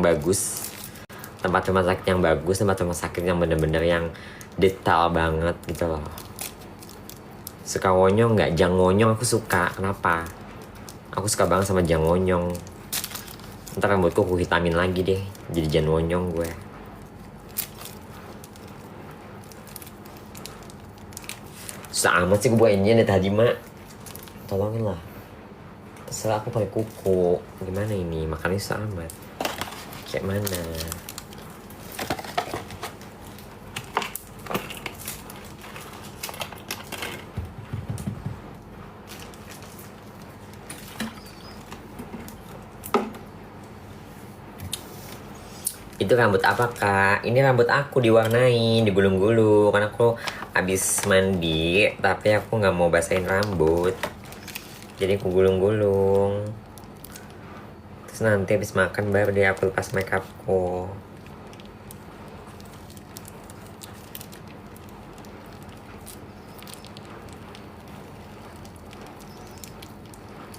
yang bagus, tempat rumah sakit yang bagus, tempat rumah sakit yang bener-bener yang detail banget gitu loh. Suka wonyong nggak? Jang wonyong aku suka. Kenapa? Aku suka banget sama jang wonyong. Ntar rambutku aku hitamin lagi deh, jadi jang wonyong gue. Susah amat sih gue buainnya dari tadi, Mak. Tolongin lah. Terserah aku pakai kuku. Gimana ini? Makannya susah amat. Kayak mana? Itu rambut apa, Kak? Ini rambut aku diwarnai, digulung-gulung. Karena aku habis mandi, tapi aku nggak mau basahin rambut. Jadi aku gulung-gulung. Terus nanti habis makan baru deh aku lepas makeupku.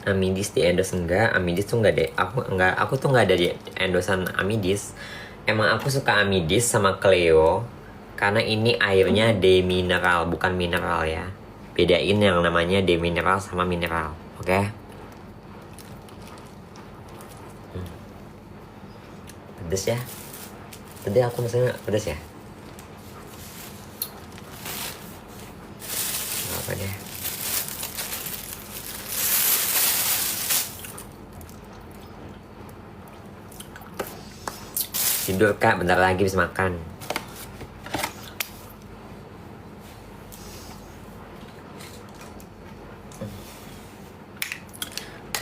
Amidis di endorse enggak? Amidis tuh enggak deh. Aku tuh enggak ada di endorsean Amidis. Emang aku suka Amidis sama Cleo karena ini airnya demineral, bukan mineral ya. Bedain yang namanya demineral sama mineral, oke? Okay? Pedes ya? Tadi aku misalnya pedes ya? Gak apa deh. Tidur, Kak, bentar lagi bisa makan.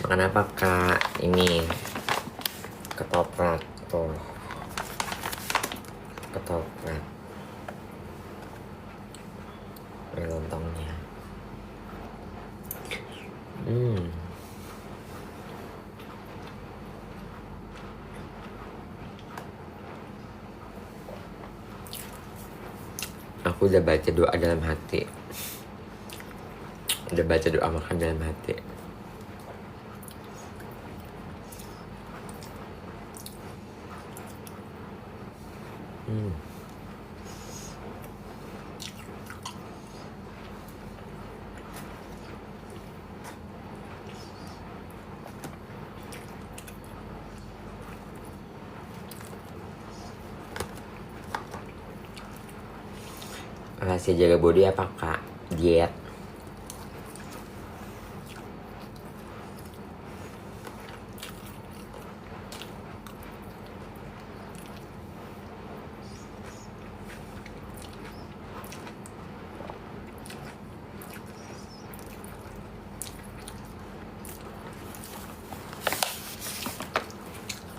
Makan apa, Kak? Ini ketoprak tuh. Ketoprak. Ini lontongnya. Aku udah baca doa dalam hati. Udah baca doa makan dalam hati. Rahasia jaga body apa, Kak? Diet.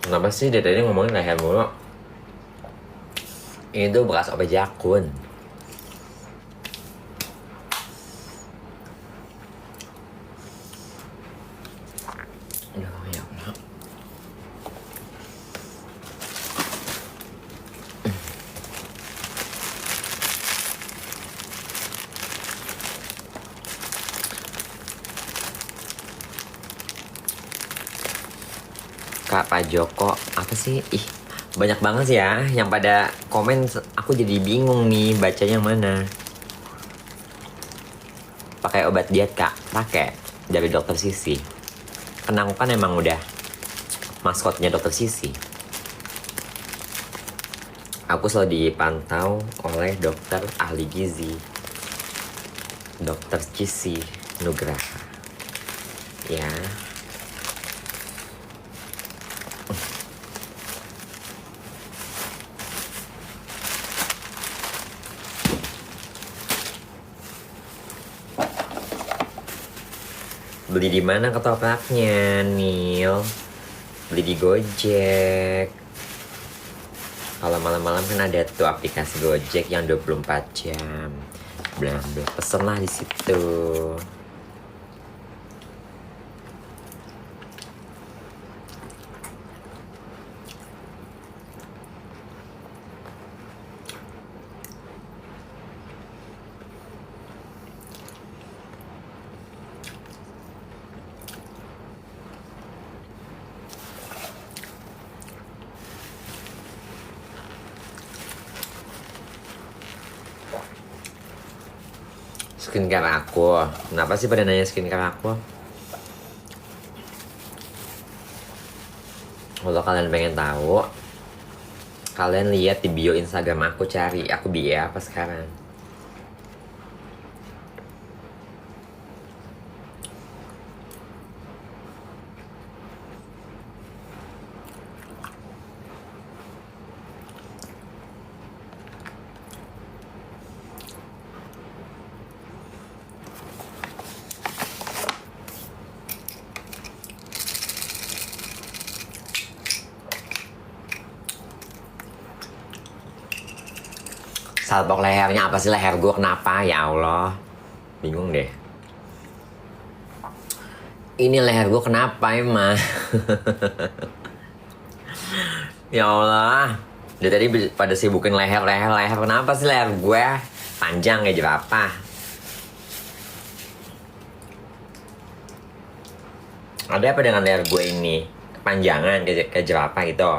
Kenapa sih dari tadi ngomongin leher mulu? Ini tuh bekas obat jakun. Ya Allah. Kak Pak Joko, apa sih? Ih, banyak banget sih ya yang pada komen. Aku jadi bingung nih bacanya yang mana. Pakai obat diet, Kak? Pakai dari dokter Sisi. Karena aku kan emang udah maskotnya dokter Sisi. Aku selalu dipantau oleh dokter ahli gizi, dokter Sisi Nugraha. Ya. Beli di mana ketopraknya, Nil? Beli di Gojek. Kalau malam-malam kan ada tuh aplikasi Gojek yang 24 jam. Bla-bla, pesen lah di situ. skincare aku. Kenapa sih pada nanya skincare aku? Kalau kalian pengen tahu, kalian lihat di bio Instagram aku, cari aku bio apa sekarang. Salpok lehernya apa sih, leher gue kenapa? Ya Allah, bingung deh. Ini leher gue kenapa emang? Ya Allah, dia tadi pada sibukin leher. Kenapa sih leher gue panjang kayak jerapah? Ada apa dengan leher gue ini? Kepanjangan kayak jerapah gitu.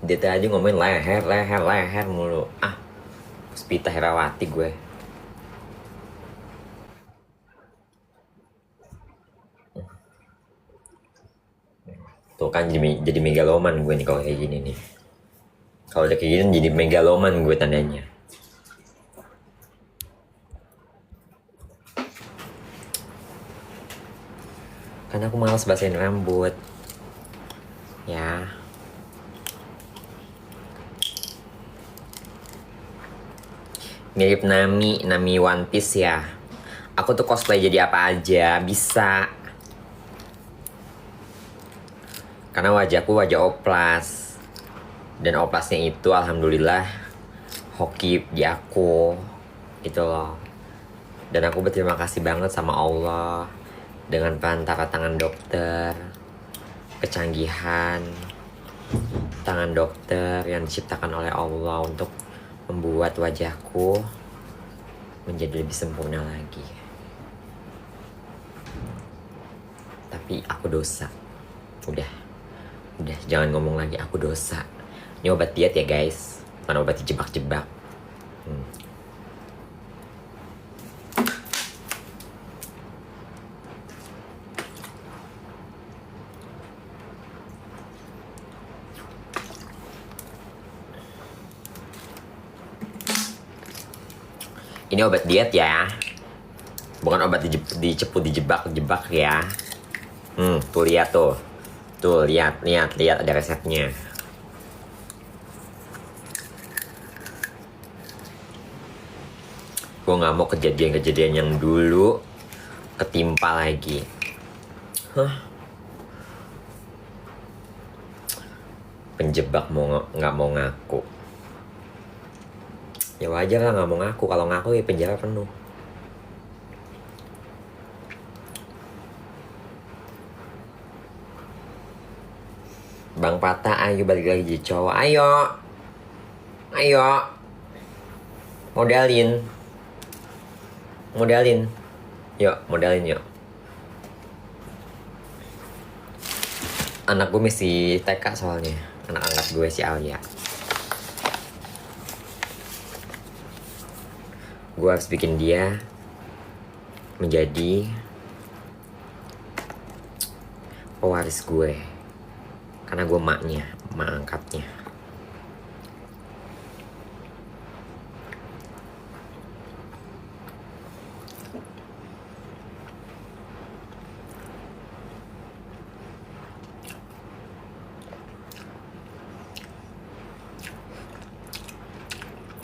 Dia tadi ngomongin leher mulu. Ah, Puspita Herawati gue. Tuh kan jadi megaloman gue nih kalau kayak gini nih. Kalau udah kayak gini jadi megaloman gue tandanya. Karena aku malas basahin rambut. Ya. Mirip Nami One Piece ya. Aku tuh cosplay jadi apa aja, bisa. Karena wajahku wajah oplas. Dan oplasnya itu alhamdulillah hoki di aku. Gitu loh. Dan aku berterima kasih banget sama Allah. Dengan perantara tangan dokter. Kecanggihan tangan dokter yang diciptakan oleh Allah untuk membuat wajahku menjadi lebih sempurna lagi. Tapi aku dosa. Udah jangan ngomong lagi aku dosa. Ini obat diet ya guys, bukan obat dijebak-jebak. Ini obat diet ya, bukan obat dijebak ya. Tuh lihat tuh. Tuh lihat ada resepnya. Gue nggak mau kejadian yang dulu ketimpa lagi. Penjebak nggak mau ngaku. Ya wajar lah nggak mau ngaku. Kalau ngaku ya penjara penuh. Bang Pata, ayo balik lagi jadi cowok. Ayo. Modalin. Yuk, modalin yuk. Anak gue masih TK soalnya. Anak angkat gue si Alia. Gue harus bikin dia menjadi pewaris gue. Karena gue mak angkatnya.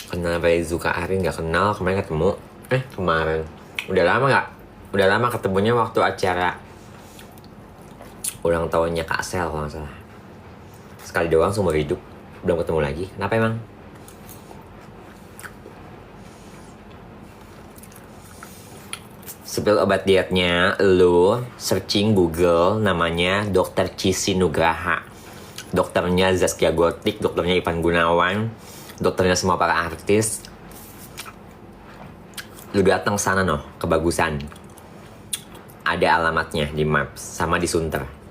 Kenal Zuka Arin gak kenal, kemarin ketemu. Kemarin. Udah lama ketemunya waktu acara ulang tahunnya Kak Sel kalau gak salah. Sekali doang seumur hidup, belum ketemu lagi. Kenapa emang? Spill obat dietnya, lu searching Google namanya Dr. Cici Nugraha. Dokternya Zaskia Gotik, dokternya Ivan Gunawan, dokternya semua para artis. Lu datang sana noh, kebagusan. Ada alamatnya di Maps sama di Sunter.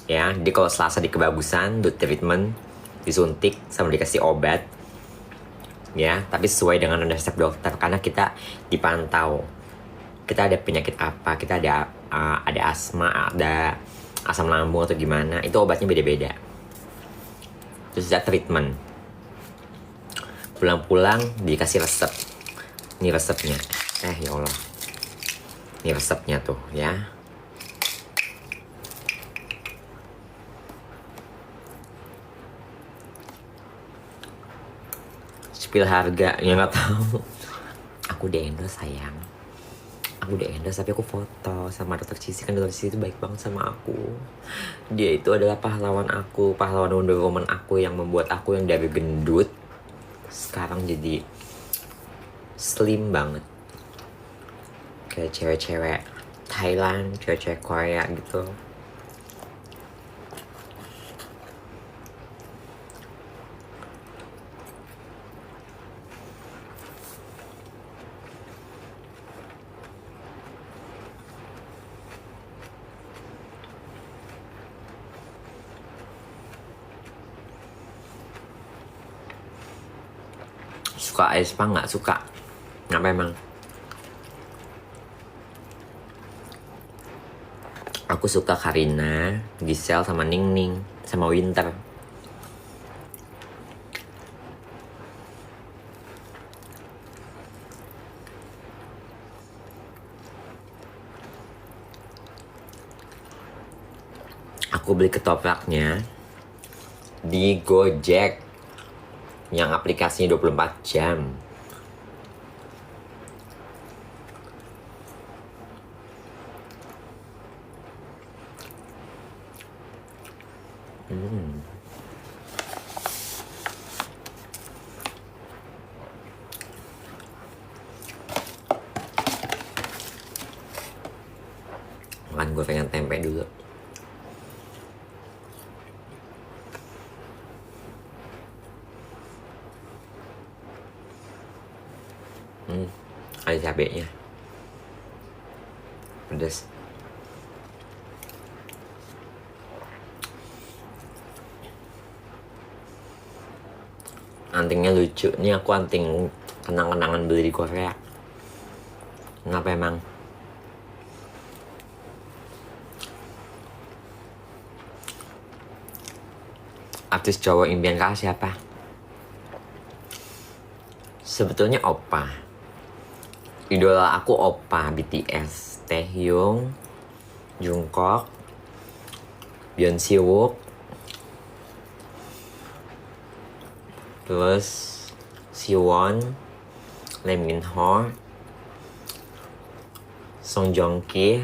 Ya, di kalau Selasa di kebagusan, do treatment, disuntik sama dikasih obat. ya, tapi sesuai dengan resep dokter karena kita dipantau. Kita ada penyakit apa, kita ada asma, ada asam lambung atau gimana, itu obatnya beda-beda. Terus ada treatment. Pulang-pulang dikasih resep. Ini resepnya. Ya Allah. Ini resepnya tuh ya. Spill harga, ya nggak tahu. Aku di endorse sayang. Aku di endorse tapi aku foto sama dokter Cici, kan dokter Cici itu baik banget sama aku. Dia itu adalah pahlawan aku, pahlawan Wonder Woman aku yang membuat aku yang dari gendut sekarang jadi slim banget. Kayak cewek-cewek Thailand, cewek-cewek Korea gitu. Suka aespa nggak? Suka. Kenapa emang? Aku suka Karina, Giselle, sama Ningning, sama Winter. Aku beli ketopraknya di Gojek yang aplikasinya 24 jam. Makan gue pengen tempe dulu. Ada cabenya. Pedas. Antingnya lucu. Ini aku anting kenang-kenangan beli di Korea. Kenapa emang? Artis cowok impian kakak siapa? Sebetulnya Oppa. Idola aku Oppa, BTS, Taehyung, Jungkook, Beyonce Wook, terus Siwon, Lee Min Ho, Song Joong Ki,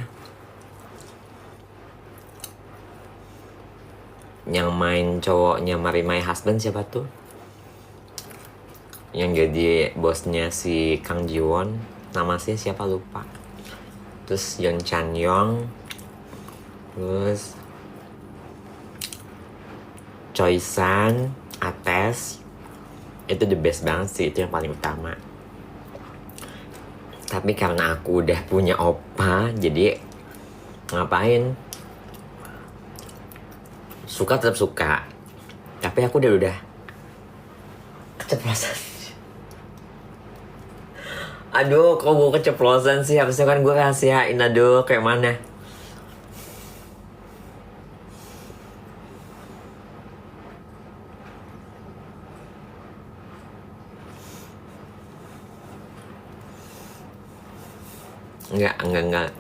yang main cowoknya Marry My Husband siapa tuh? Yang jadi bosnya si Kang Ji Won, nama sih siapa lupa. Terus Yoon Chan Young, terus Choi San, Ates, itu the best banget sih, itu yang paling utama. Tapi karena aku udah punya Oppa, jadi ngapain? Suka tetap suka, tapi aku udah keceplosan. Aduh, kok gue keceplosan sih? Harusnya kan gue rahasiain. Aduh, kayak mana? Enggak.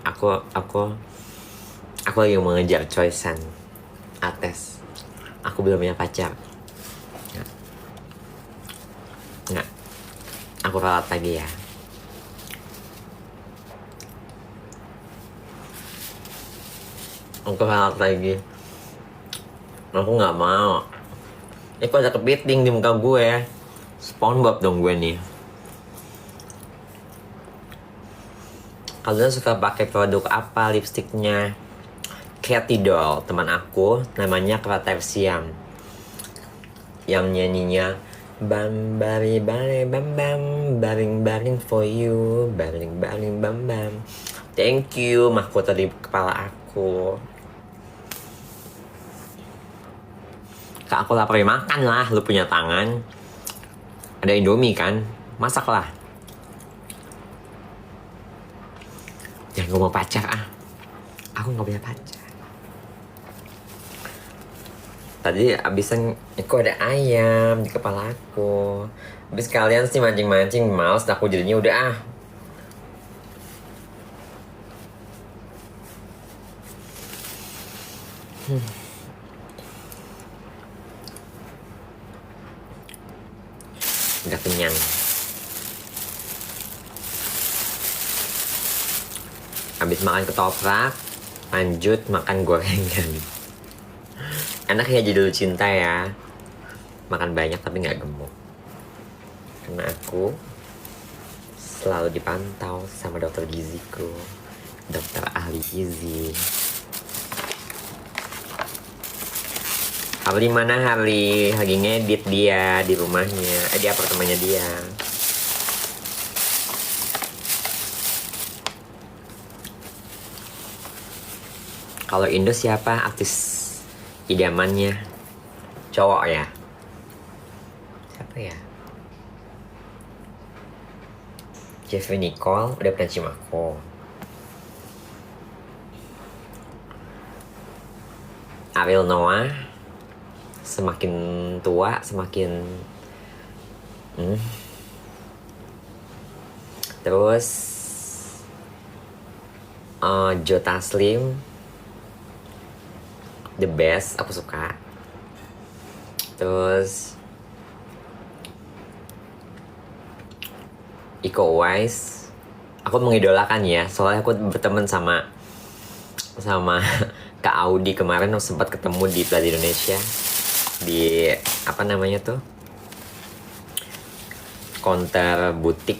Aku lagi mengejar Choi San, Ates. Aku belum punya pacar. Enggak. Aku ralat lagi ya. Aku ralat lagi. Aku nggak mau. Kok ada kepiting di muka gue. SpongeBob dong gue nih. Kalian suka pakai produk apa lipstiknya? Katy Doll, teman aku, namanya Kratersiam. Yang nyanyinya bam bari bari bam bam baring baring for you, baring baring bam bam. Thank you, mahkota di kepala aku. Kak, aku lapar, makan lah, lu punya tangan. Ada Indomie kan, masaklah. Jangan ngomong pacar ah. Aku nggak punya pacar. Tadi abisan itu ada ayam di kepala aku. Habis kalian sih mancing-mancing, males aku jadinya udah ah. Udah kenyang. Habis makan ketoprak, lanjut makan gorengan. Enak ya judul cinta ya. Makan banyak tapi nggak gemuk. Karena aku selalu dipantau sama dokter giziku, dokter ahli gizi. Harley mana Harley? Lagi ngedit dia di rumahnya, di apartemennya dia. Kalau Indo siapa artis idamannya? Cowok ya? Siapa ya? Jeffrey Nicole udah pernah cium aku. Ariel Noah semakin tua semakin terus Joe Taslim the best, aku suka. Terus Iko Uwais, aku mengidolakan ya, soalnya aku berteman sama Kak Audi kemarin, sempat ketemu di Plaza Indonesia di apa namanya tuh, counter butik,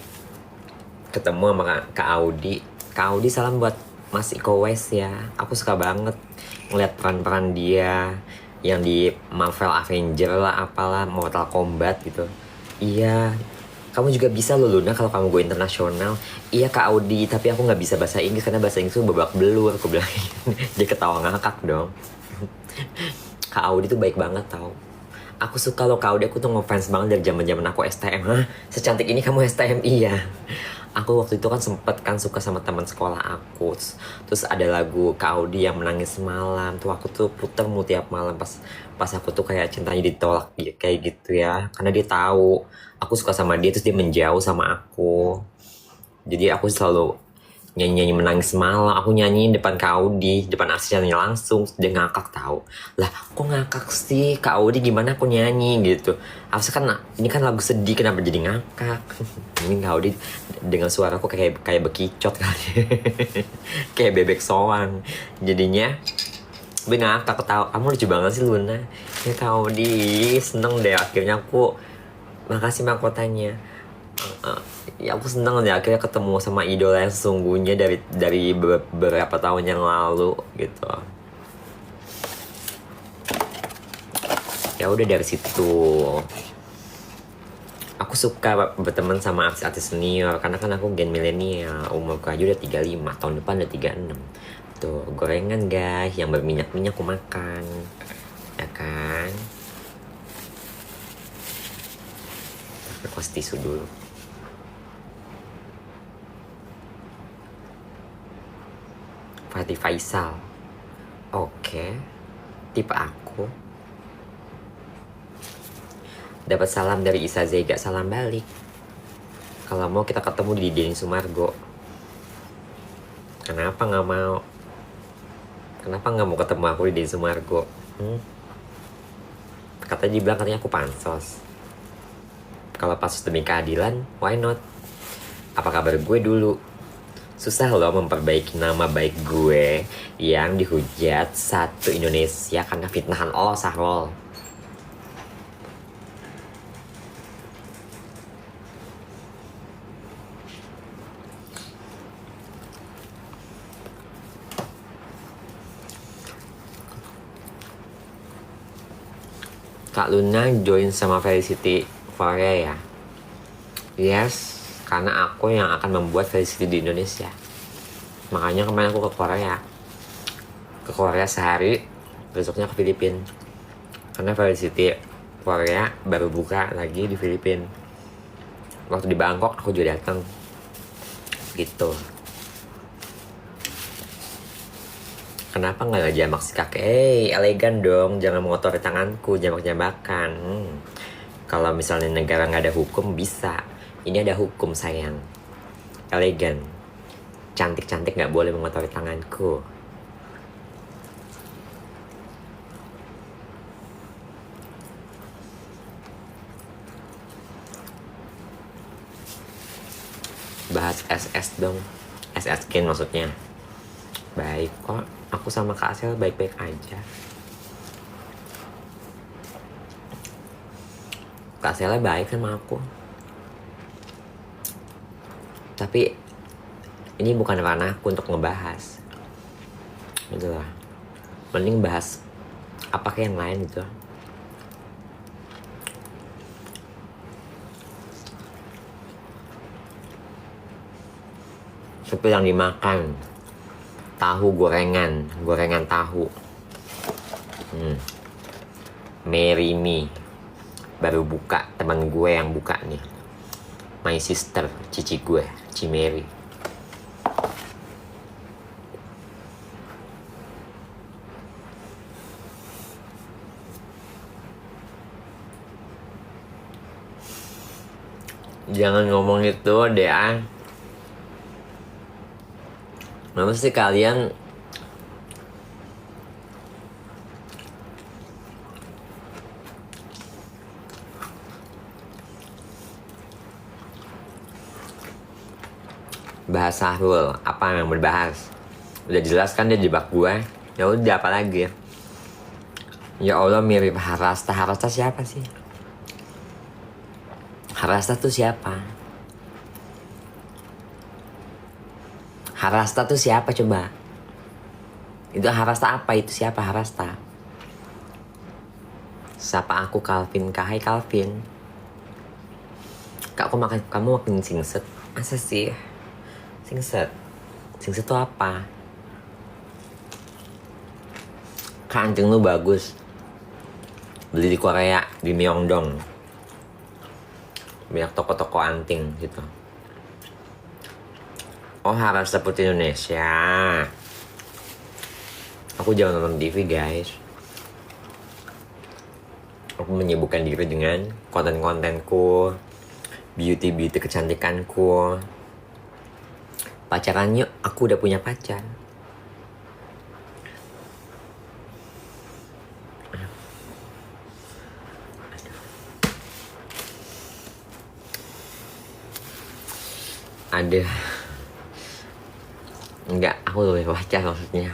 ketemu sama Kak Audi. Kak Audi salam buat Mas Iko Uwais ya, aku suka banget ngeliat peran-peran dia yang di Marvel Avenger lah, apalah, Mortal Kombat gitu. Iya, kamu juga bisa loh Luna kalau kamu go internasional. Iya Kak Audi, tapi aku nggak bisa bahasa Inggris karena bahasa Inggris tuh babak belur, aku bilang. Dia ketawa ngakak dong. Kak Audi tuh baik banget tau. Aku suka loh Kak Audi, aku tuh ngefans banget dari zaman aku STM. Hah? Secantik ini kamu STM? Iya. Aku waktu itu kan sempet kan suka sama teman sekolah aku. Terus ada lagu Kak Audi yang Menangis Malam. Tuh aku tuh puter mu tiap malam pas aku tuh kayak cintanya ditolak kayak gitu ya. Karena dia tahu aku suka sama dia, terus dia menjauh sama aku. Jadi aku selalu nyanyi Menangis Malam, aku nyanyiin depan Kak Audi, depan aslinya langsung. Dia ngakak tahu. Lah kok ngakak sih Kak Audi, gimana aku nyanyi gitu. Harusnya kan ini kan lagu sedih, kenapa jadi ngakak. Ini Kak Audi dengan suaraku kayak bekicot kali. Kayak bebek soang. Jadinya gue ngakak ketawa. Kamu lucu banget sih Luna. Ya Kak Audi, seneng deh akhirnya aku. Makasih mahkotanya. Ya aku seneng deh akhirnya ketemu sama idola yang sesungguhnya dari beberapa tahun yang lalu gitu. Ya udah dari situ aku suka berteman sama artis-artis senior karena kan aku gen milenial, umurku aja udah 35, tahun depan udah 36. Tuh gorengan guys yang berminyak-minyak aku makan, ya kan. Kos tisu dulu. Fatih Faisal, oke, tipe aku. Dapat salam dari Isa Zega, salam balik. Kalau mau kita ketemu di Denny Sumargo. Kenapa nggak mau? Kenapa nggak mau ketemu aku di Denny Sumargo? Katanya dibilang katanya aku pansos. Kalau pansos demi keadilan, why not? Apa kabar gue dulu? Susah loh memperbaiki nama baik gue yang dihujat satu Indonesia karena fitnahan Allah Sahrul. Kak Luna join sama Felicity Korea ya? Yes, karena aku yang akan membuat Felicity di Indonesia. Makanya kemarin aku ke Korea sehari, besoknya ke Filipina. Karena Felicity Korea baru buka lagi di Filipina. Waktu di Bangkok aku juga datang gitu. Kenapa nggak jamak si kakek? Elegan dong, jangan mengotori tanganku, jamak-jamakan. Kalau misalnya negara nggak ada hukum bisa, ini ada hukum sayang. Elegan, cantik-cantik nggak boleh mengotori tanganku. Bahas SS dong, SS skin maksudnya. Baik kok, aku sama Kak Asel baik-baik aja. Kak Asel baik sama aku. Tapi ini bukan ranahku untuk ngebahas. Gitu lah. Mending bahas apa kayak yang lain gitu. Seperti yang dimakan, tahu gorengan tahu. Mary Me baru buka, teman gue yang buka nih. My sister, cici gue, Ci Mary. Jangan ngomong itu deh, Kenapa sih kalian bahas Sahrul? Apa yang berbahas? Udah jelas kan dia jebak gue. Ya udah, apa lagi? Ya Allah, mirip Harasta. Harasta siapa sih? Harasta tuh siapa? Harasta tuh siapa coba? Itu Harasta apa? Itu siapa Harasta? Siapa aku Calvin? Hai Calvin. Kak, kamu makin singset. Masa sih? Singset tuh apa? Kak, anjing lu bagus. Beli di Korea, di Myeongdong. Banyak toko-toko anting gitu. Oh, harus seperti Indonesia. Aku jangan nonton TV, guys. Aku menyibukkan diri dengan konten-kontenku, beauty kecantikanku. Pacaran yuk, aku udah punya pacar. Ada. Enggak, aku lebih pacar maksudnya.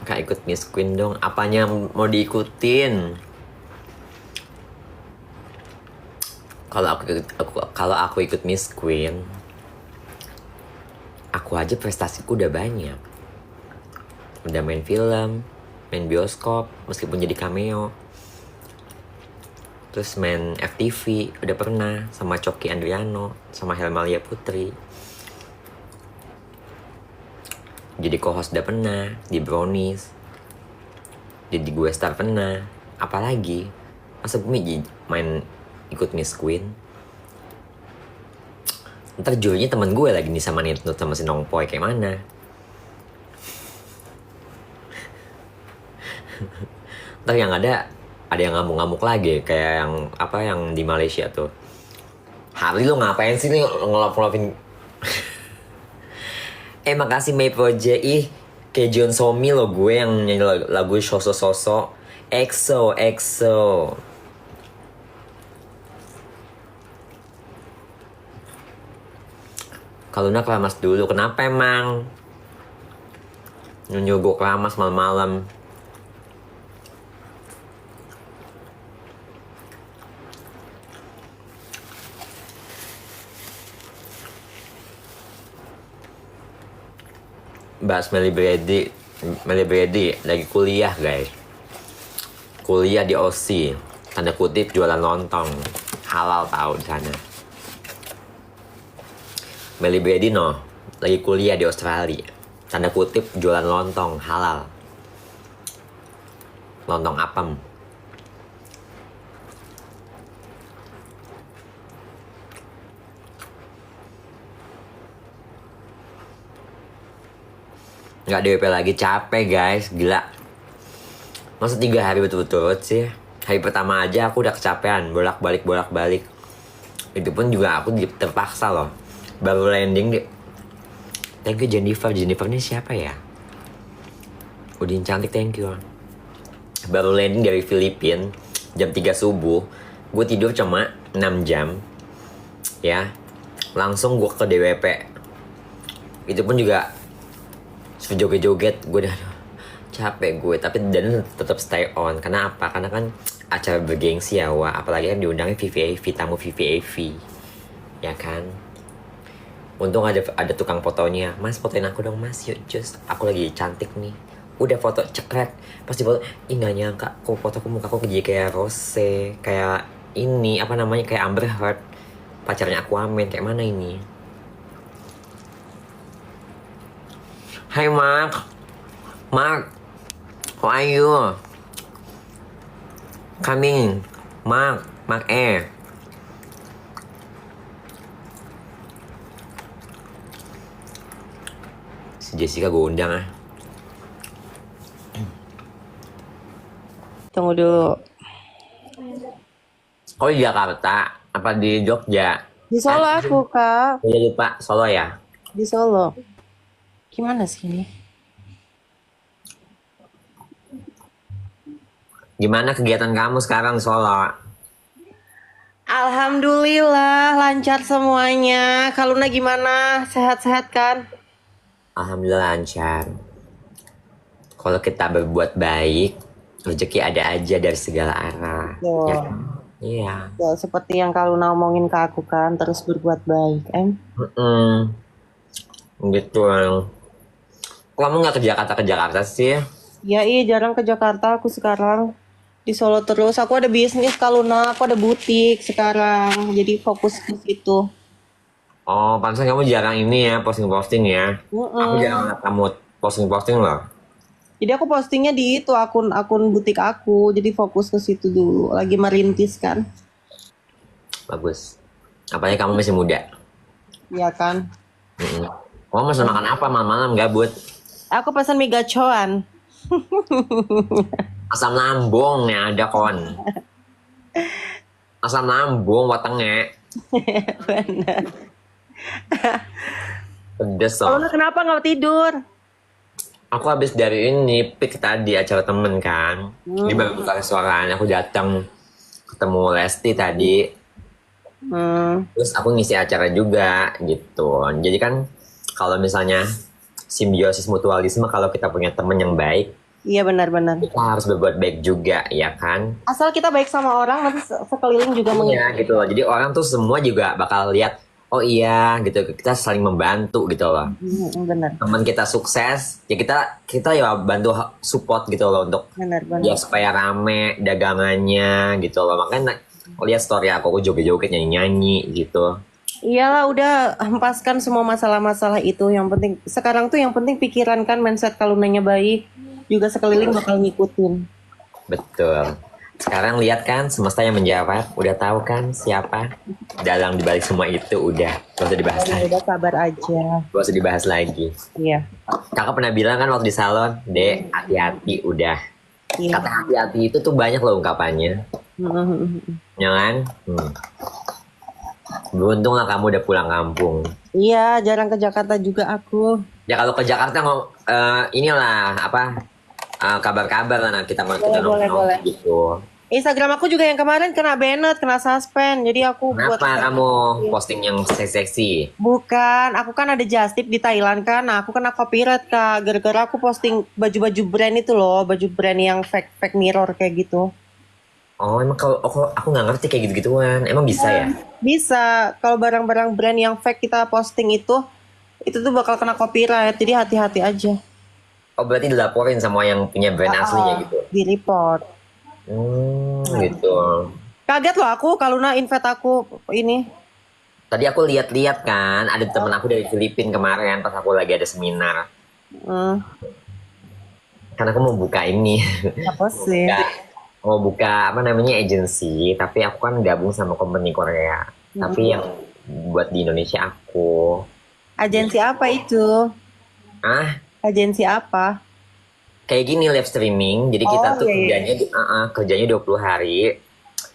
Kak, ikut Miss Queen dong. Apanya mau diikutin? Kalau aku ikut Miss Queen, aku aja prestasiku udah banyak. Udah main film, main bioskop, meskipun jadi cameo. Terus main FTV, udah pernah sama Coki Andriano, sama Helmalia Putri. Jadi co-host udah pernah, di Brownies. Jadi gue star pernah. Apalagi? Masa gue main ikut Miss Queen? Ntar jurinya temen gue lagi nih sama Nitnut sama si Nongpoy, kayak mana? Ntar yang ada yang ngamuk-ngamuk lagi, kayak yang di Malaysia tuh. Harley, lo ngapain sih nih ngelap-ngelapin? Makasih May Project. Kayak John Somi lo, gue yang nyanyi lagu Soso. EXO. Kalau Luna keramas dulu, kenapa emang? Nyuruh gue keramas malam-malam. Bahas Melly Brady lagi kuliah, guys. Kuliah di OC, tanda kutip jualan lontong. Halal tahu di sana. Melly Brady lagi kuliah di Australia. Tanda kutip jualan lontong halal. Lontong apem. Nggak DWP lagi, capek guys, gila. Masa 3 hari betul-betul sih? Hari pertama aja aku udah kecapean, bolak-balik. Itu pun juga aku terpaksa loh. Baru landing di... Thank you Jennifer ini siapa ya? Udin cantik, thank you. Baru landing dari Filipina jam 3 subuh. Gue tidur cuma 6 jam. Ya, langsung gue ke DWP. Itu pun juga joget-joget, gue udah capek gue, tapi dan tetap stay on. Karena apa? Karena kan acara bergengsi ya, wah. Apalagi kan diundangnya VVAV, tamu VVAV, ya kan. Untung ada tukang fotonya. Mas, fotoin aku dong mas, yuk just. Aku lagi cantik nih. Udah foto, cekret. Pas di foto, ih gak nyangka kok fotoku mukaku jadi kayak Rose, kayak ini, apa namanya, kayak Amber Heard, pacarnya Aquaman, kayak mana ini. Hai Mark, how are you? Coming, Mark Si Jessica gue undang ah. Tunggu dulu. Oh di Jakarta, apa di Jogja? Di Solo aku, Kak. Iya lupa, Solo ya? Di Solo. Gimana sih ini? Gimana kegiatan kamu sekarang di Solo? Alhamdulillah lancar semuanya. Kaluna gimana? Sehat-sehat kan? Alhamdulillah lancar. Kalau kita berbuat baik, rezeki ada aja dari segala arah. Tuh. Ya kan? Iya. Ya, seperti yang Kaluna omongin ke aku kan, terus berbuat baik, Gitu. Kamu nggak ke Jakarta sih? Ya iya, jarang ke Jakarta aku sekarang. Di Solo terus. Aku ada bisnis Kaluna, aku ada butik sekarang. Jadi fokus ke situ. Oh, pantesan kamu jarang ini ya, posting ya. Aku jarang lihat kamu posting loh. Jadi aku postingnya di itu akun butik aku. Jadi fokus ke situ dulu. Lagi merintis kan. Bagus. Apalagi kamu masih muda. Iya kan? Kamu masih makan apa malam-malam gabut? Aku pesan mie gacoan. Asam lambung ya ada kon. Asam lambung wetenge. Bener. Pedes Kalau loh. kenapa nggak tidur? Aku habis dari ini pik tadi acara temen kan. Dia baru buka restoran. Aku datang ketemu Lesti tadi. Terus aku ngisi acara juga gitu. Jadi kan kalau misalnya simbiosis mutualisme, kalau kita punya temen yang baik, Iya benar-benar. kita harus berbuat baik juga, ya kan? Asal kita baik sama orang, nanti sekeliling juga Iya gitu loh. Jadi orang tuh semua juga bakal lihat, oh iya gitu. Kita saling membantu gitu loh. Benar. Teman kita sukses, ya kita ya bantu support gitu loh untuk Benar-benar. ya supaya rame dagangannya gitu loh. Makanya lihat story aku joget-joget nyanyi-nyanyi gitu. Iyalah udah hempaskan semua masalah-masalah itu. Yang penting sekarang tuh yang penting pikiran kan, mindset kalau nanya baik, juga sekeliling bakal ngikutin. Betul. Sekarang lihat kan semesta yang menjawab, udah tahu kan siapa dalang dibalik semua itu, udah gak usah dibahas lagi. Udah sabar aja. Gak usah dibahas lagi. Iya. Kakak pernah bilang kan waktu di salon, Dek, hati-hati udah. Iya. Kata hati-hati itu tuh banyak loh ungkapannya. Ya kan? Beruntung lah kamu udah pulang kampung. Iya, jarang ke Jakarta juga aku. Ya kalau ke Jakarta inilah apa kabar-kabar lah, nah, kita Boleh. nongkrong gitu. Instagram aku juga yang kemarin kena banned, kena suspend. Jadi aku Kenapa kamu posting yang seksi-seksi? Bukan, aku kan ada just tip di Thailand kan. Nah, aku kena copyright Kak. Gara-gara aku posting baju-baju brand itu loh, baju brand yang fake mirror kayak gitu. Oh emang kalau aku nggak ngerti kayak gitu-gituan. Emang bisa ya? Bisa, kalau barang-barang brand yang fake kita posting itu tuh bakal kena copyright. Jadi hati-hati aja. Oh berarti dilaporin sama yang punya brand aslinya gitu? Di report. Gitu. Kaget loh aku kalau invite aku ini. Tadi aku lihat-lihat kan, ada temen aku dari Filipina kemarin pas aku lagi ada seminar. Hmm, Kan aku mau buka ini, apa mau sih? buka, mau buka apa namanya agency, tapi aku kan gabung sama company Korea. Tapi Mm-mm. yang buat di Indonesia aku. Agensi apa itu? Ah, Agensi apa? kayak gini live streaming. Jadi kita Oh tuh iya, iya. kerjanya 20 hari.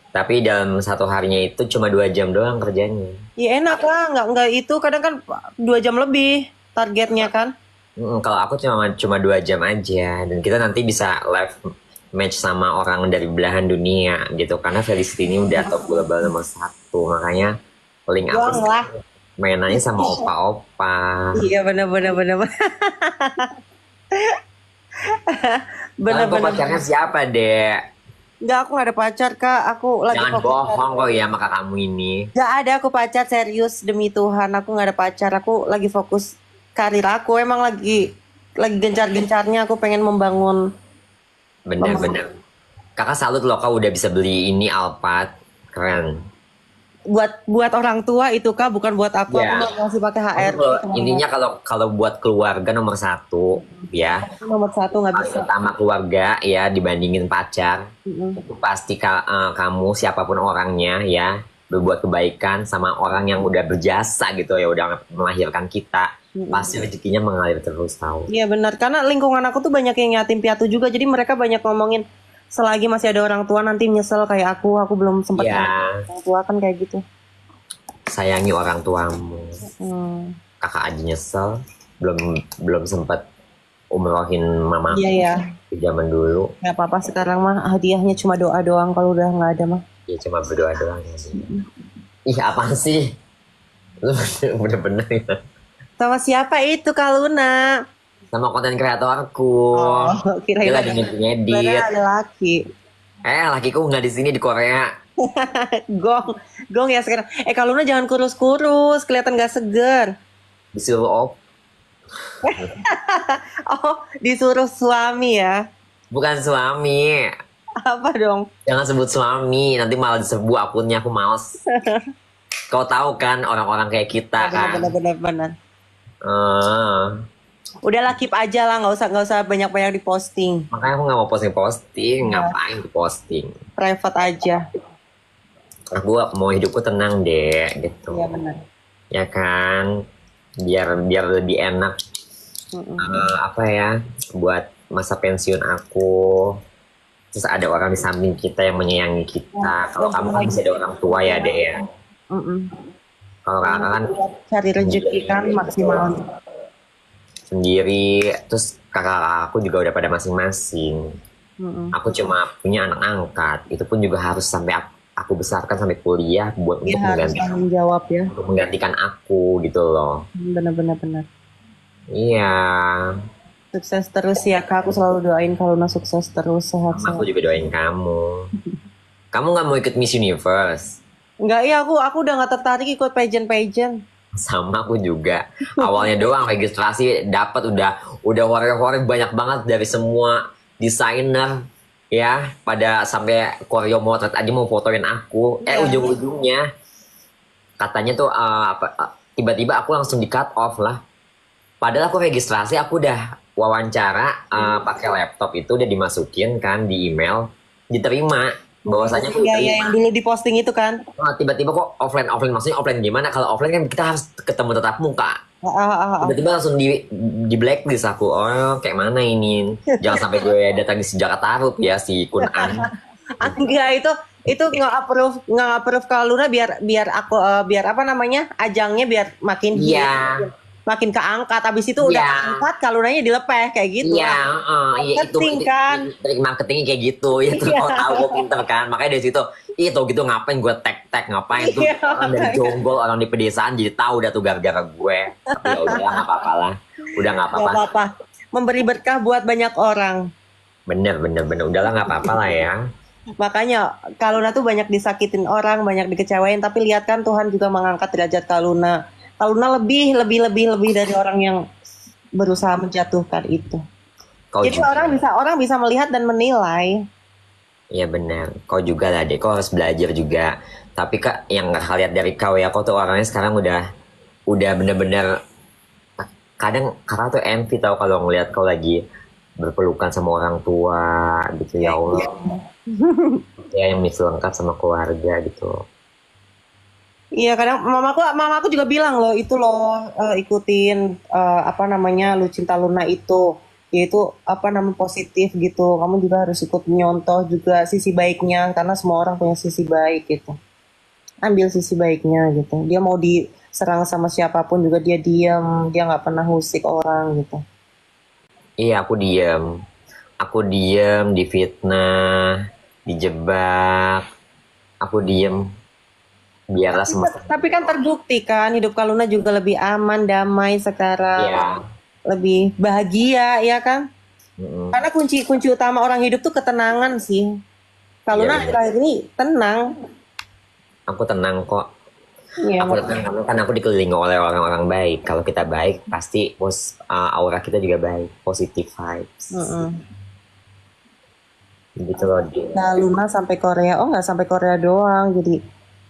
Tapi dalam satu harinya itu cuma 2 jam doang kerjanya. Ya enak lah, nggak itu kadang kan 2 jam lebih targetnya kan. Kalau aku cuma cuma 2 jam aja dan kita nanti bisa live match sama orang dari belahan dunia gitu karena Felicity ini udah top global nomor 1 makanya link aku Doang lah. mainannya sama opa-opa. Iya benar benar benar benar Kalian kok benar. pacarnya siapa dek? Nggak, aku nggak ada pacar kak. Aku lagi Jangan fokus. bohong kok ya maka kamu ini. Nggak ada aku pacar serius demi Tuhan. Aku nggak ada pacar. Aku lagi fokus karir aku. Emang lagi gencar-gencarnya. Aku pengen membangun. Bener-bener. Kakak salut loh kau udah bisa beli ini Alphard. Keren. Buat orang tua itu kak, bukan buat aku. Ya. Aku masih pakai Aku HRD. intinya kalau buat keluarga nomor 1 ya. Nomor satu nggak Paling bisa. utama keluarga ya dibandingin pacar. Mm-mm. Itu pasti kamu siapapun orangnya ya berbuat kebaikan sama orang yang udah berjasa gitu ya udah melahirkan kita. Pasti rezekinya mengalir terus tahu. Iya benar, karena lingkungan aku tuh banyak yang yatim piatu juga, jadi mereka banyak ngomongin selagi masih ada orang tua nanti nyesel kayak aku belum sempat Ya, orang tua kan kayak gitu. sayangi orang tuamu. Hmm. Kakak aja nyesel belum belum sempat umrohin mama Iya ya, di zaman dulu. nggak apa-apa sekarang mah hadiahnya cuma doa doang kalau udah nggak ada mah. Ya cuma berdoa doang ya. Ih apaan sih? Lu bener-bener ya. Sama siapa itu Kak Luna? Sama konten kreatorku. Oh, kirain Dia ada, lagi ngedit. ada laki. Lakiku nggak di sini di Korea. Gong, gong ya sekarang. Kak Luna jangan kurus-kurus, kelihatan gak seger. Disuruh Oh, disuruh suami ya? bukan suami. Apa dong? Jangan sebut suami, nanti malah disebut akunnya aku males. Kau tahu kan orang-orang kayak kita kan. Benar-benar. Eh, Udahlah keep aja lah, nggak usah banyak-banyak diposting, makanya aku nggak mau posting, ngapain di posting? private aja. Aku mau hidupku tenang deh, gitu. Iya benar. Ya kan, biar lebih enak. Apa ya, buat masa pensiun aku. Terus ada orang di samping kita yang menyayangi kita. Kalau kamu kan bisa ada orang tua ya deh ya. Kalau kakak kan Cari rezeki kan maksimal. sendiri, terus kakak aku juga udah pada masing-masing. Aku cuma punya anak angkat, itu pun juga harus sampai aku besarkan sampai kuliah buat Iya untuk harus tanggung jawab ya. menggantikan aku gitu loh. Benar-benar. Iya, Sukses terus ya kak, aku selalu doain kalau Luna sukses terus, sama sehat-sehat. aku juga doain kamu. Kamu nggak mau ikut Miss Universe? Enggak ya, aku udah nggak tertarik ikut pageant. Sama aku juga. Awalnya doang registrasi dapat udah warga-warga banyak banget dari semua desainer ya pada sampai koreo motret aja mau fotoin aku. Iya. Ujung-ujungnya katanya tuh tiba-tiba aku langsung di cut off lah. Padahal aku registrasi aku udah wawancara pakai laptop itu udah dimasukin kan di email diterima bahwasanya aku Iya diterima. yang dulu di posting itu kan. Tiba-tiba kok offline maksudnya offline gimana? Kalau offline kan kita harus ketemu tatap muka. Ah. Tiba-tiba langsung di blacklist aku. Oh, kayak mana ini? Jangan sampai gue datang di sejak taruh ya si Kun An. Enggak itu nggak approve kalau Luna biar aku biar apa namanya ajangnya biar makin Iya. makin keangkat. Abis itu udah Iya. keangkat kalau Lunanya dilepeh kayak gitu. Iya, iya itu Marketing kan. trik marketingnya kayak gitu. Ya tuh Iya. kau tahu gue pinter kan. Makanya dari situ, itu gitu ngapain gue tag ngapain tuh Iya, orang dari Jonggol orang di pedesaan jadi tahu udah tuh gara-gara gue. Tapi ya udah nggak apa-apa lah. Udah nggak Gak apa-apa. apa-apa. Memberi berkah buat banyak orang. Bener. Udahlah nggak apa-apa lah ya. Makanya Kaluna tuh banyak disakitin orang, banyak dikecewain, tapi lihat kan Tuhan juga mengangkat derajat Kaluna. Kaluna lebih dari orang yang berusaha menjatuhkan itu. Kau Jadi juga. orang bisa melihat dan menilai. Iya benar. Kau juga lah deh. Kau harus belajar juga Tapi kak, yang kakak lihat dari kau ya, kau tuh orangnya sekarang udah bener-bener, kadang kakak tuh envy tau kalau ngelihat kau lagi berpelukan sama orang tua gitu, ya Allah. Ya yang mix lengkap sama keluarga gitu. Iya, kadang mamaku juga bilang loh itu loh, ikutin apa namanya Lu Cinta Luna itu, yaitu apa namanya positif gitu. Kamu juga harus ikut nyontoh juga sisi baiknya karena semua orang punya sisi baik gitu. Ambil sisi baiknya gitu. Dia mau diserang sama siapapun juga dia diam, dia nggak pernah ngusik orang gitu. Iya, aku diem, difitnah, dijebak, aku diem, biarlah Tapi, semesta. tapi kan terbukti kan hidup Kaluna juga lebih aman, damai sekarang, Iya. lebih bahagia ya kan? Mm-mm. Karena kunci utama orang hidup tuh ketenangan sih. Kalau Iya, nah bener. akhir ini tenang. Aku tenang kok. Iya, Aku tenang karena kan aku dikelilingi oleh orang-orang baik. Kalau kita baik, pasti aura kita juga baik, positive vibes. Gitu loh dia. Nah, Luna sampai Korea. Oh, nggak sampai Korea doang. Jadi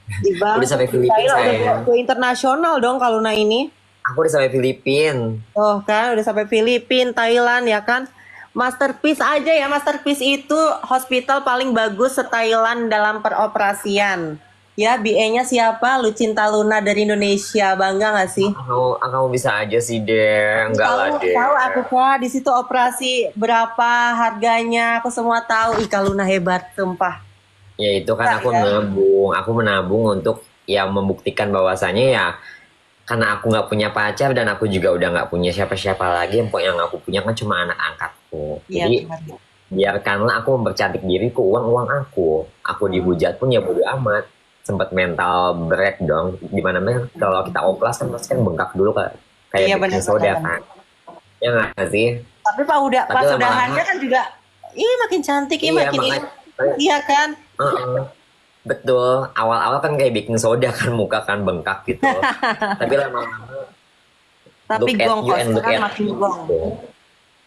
di Udah Bangkok, sampai di Filipina Thailand, udah saya. go internasional dong kalau Luna ini. Aku udah sampai Filipina. Oh kan, udah sampai Filipina, Thailand ya kan. Masterpiece aja ya, Masterpiece itu hospital paling bagus se-Thailand dalam peroperasian. Ya, BA-nya siapa? Lu Cinta Luna dari Indonesia, bangga nggak sih? Kamu bisa aja sih deh, enggak lah deh. Tahu aku kak, di situ operasi berapa harganya, aku semua tahu. Ih, Kak Luna hebat, sumpah. Ya itu kan aku menabung untuk ya membuktikan bahwasannya ya karena aku nggak punya pacar dan aku juga udah nggak punya siapa-siapa lagi, yang aku punya kan cuma anak angkatku. Iya, Jadi benar. biarkanlah aku mempercantik diriku, uang aku dihujat pun ya bodo amat. Sempat mental breakdown di mana kalau kita oplas kan pasti kan bengkak dulu kayak Iya, baking benar, soda benar. kan. Ya nggak sih? Tapi Tapi pas lama-lama udahannya kan juga, ih makin cantik, ih iya makin ini. makanya Iya kan? Heeh. Betul, awal-awal kan kayak baking soda kan muka kan bengkak gitu. Tapi lama-lama Tapi look at gong you kok, and look sekarang at makin me gong. gitu.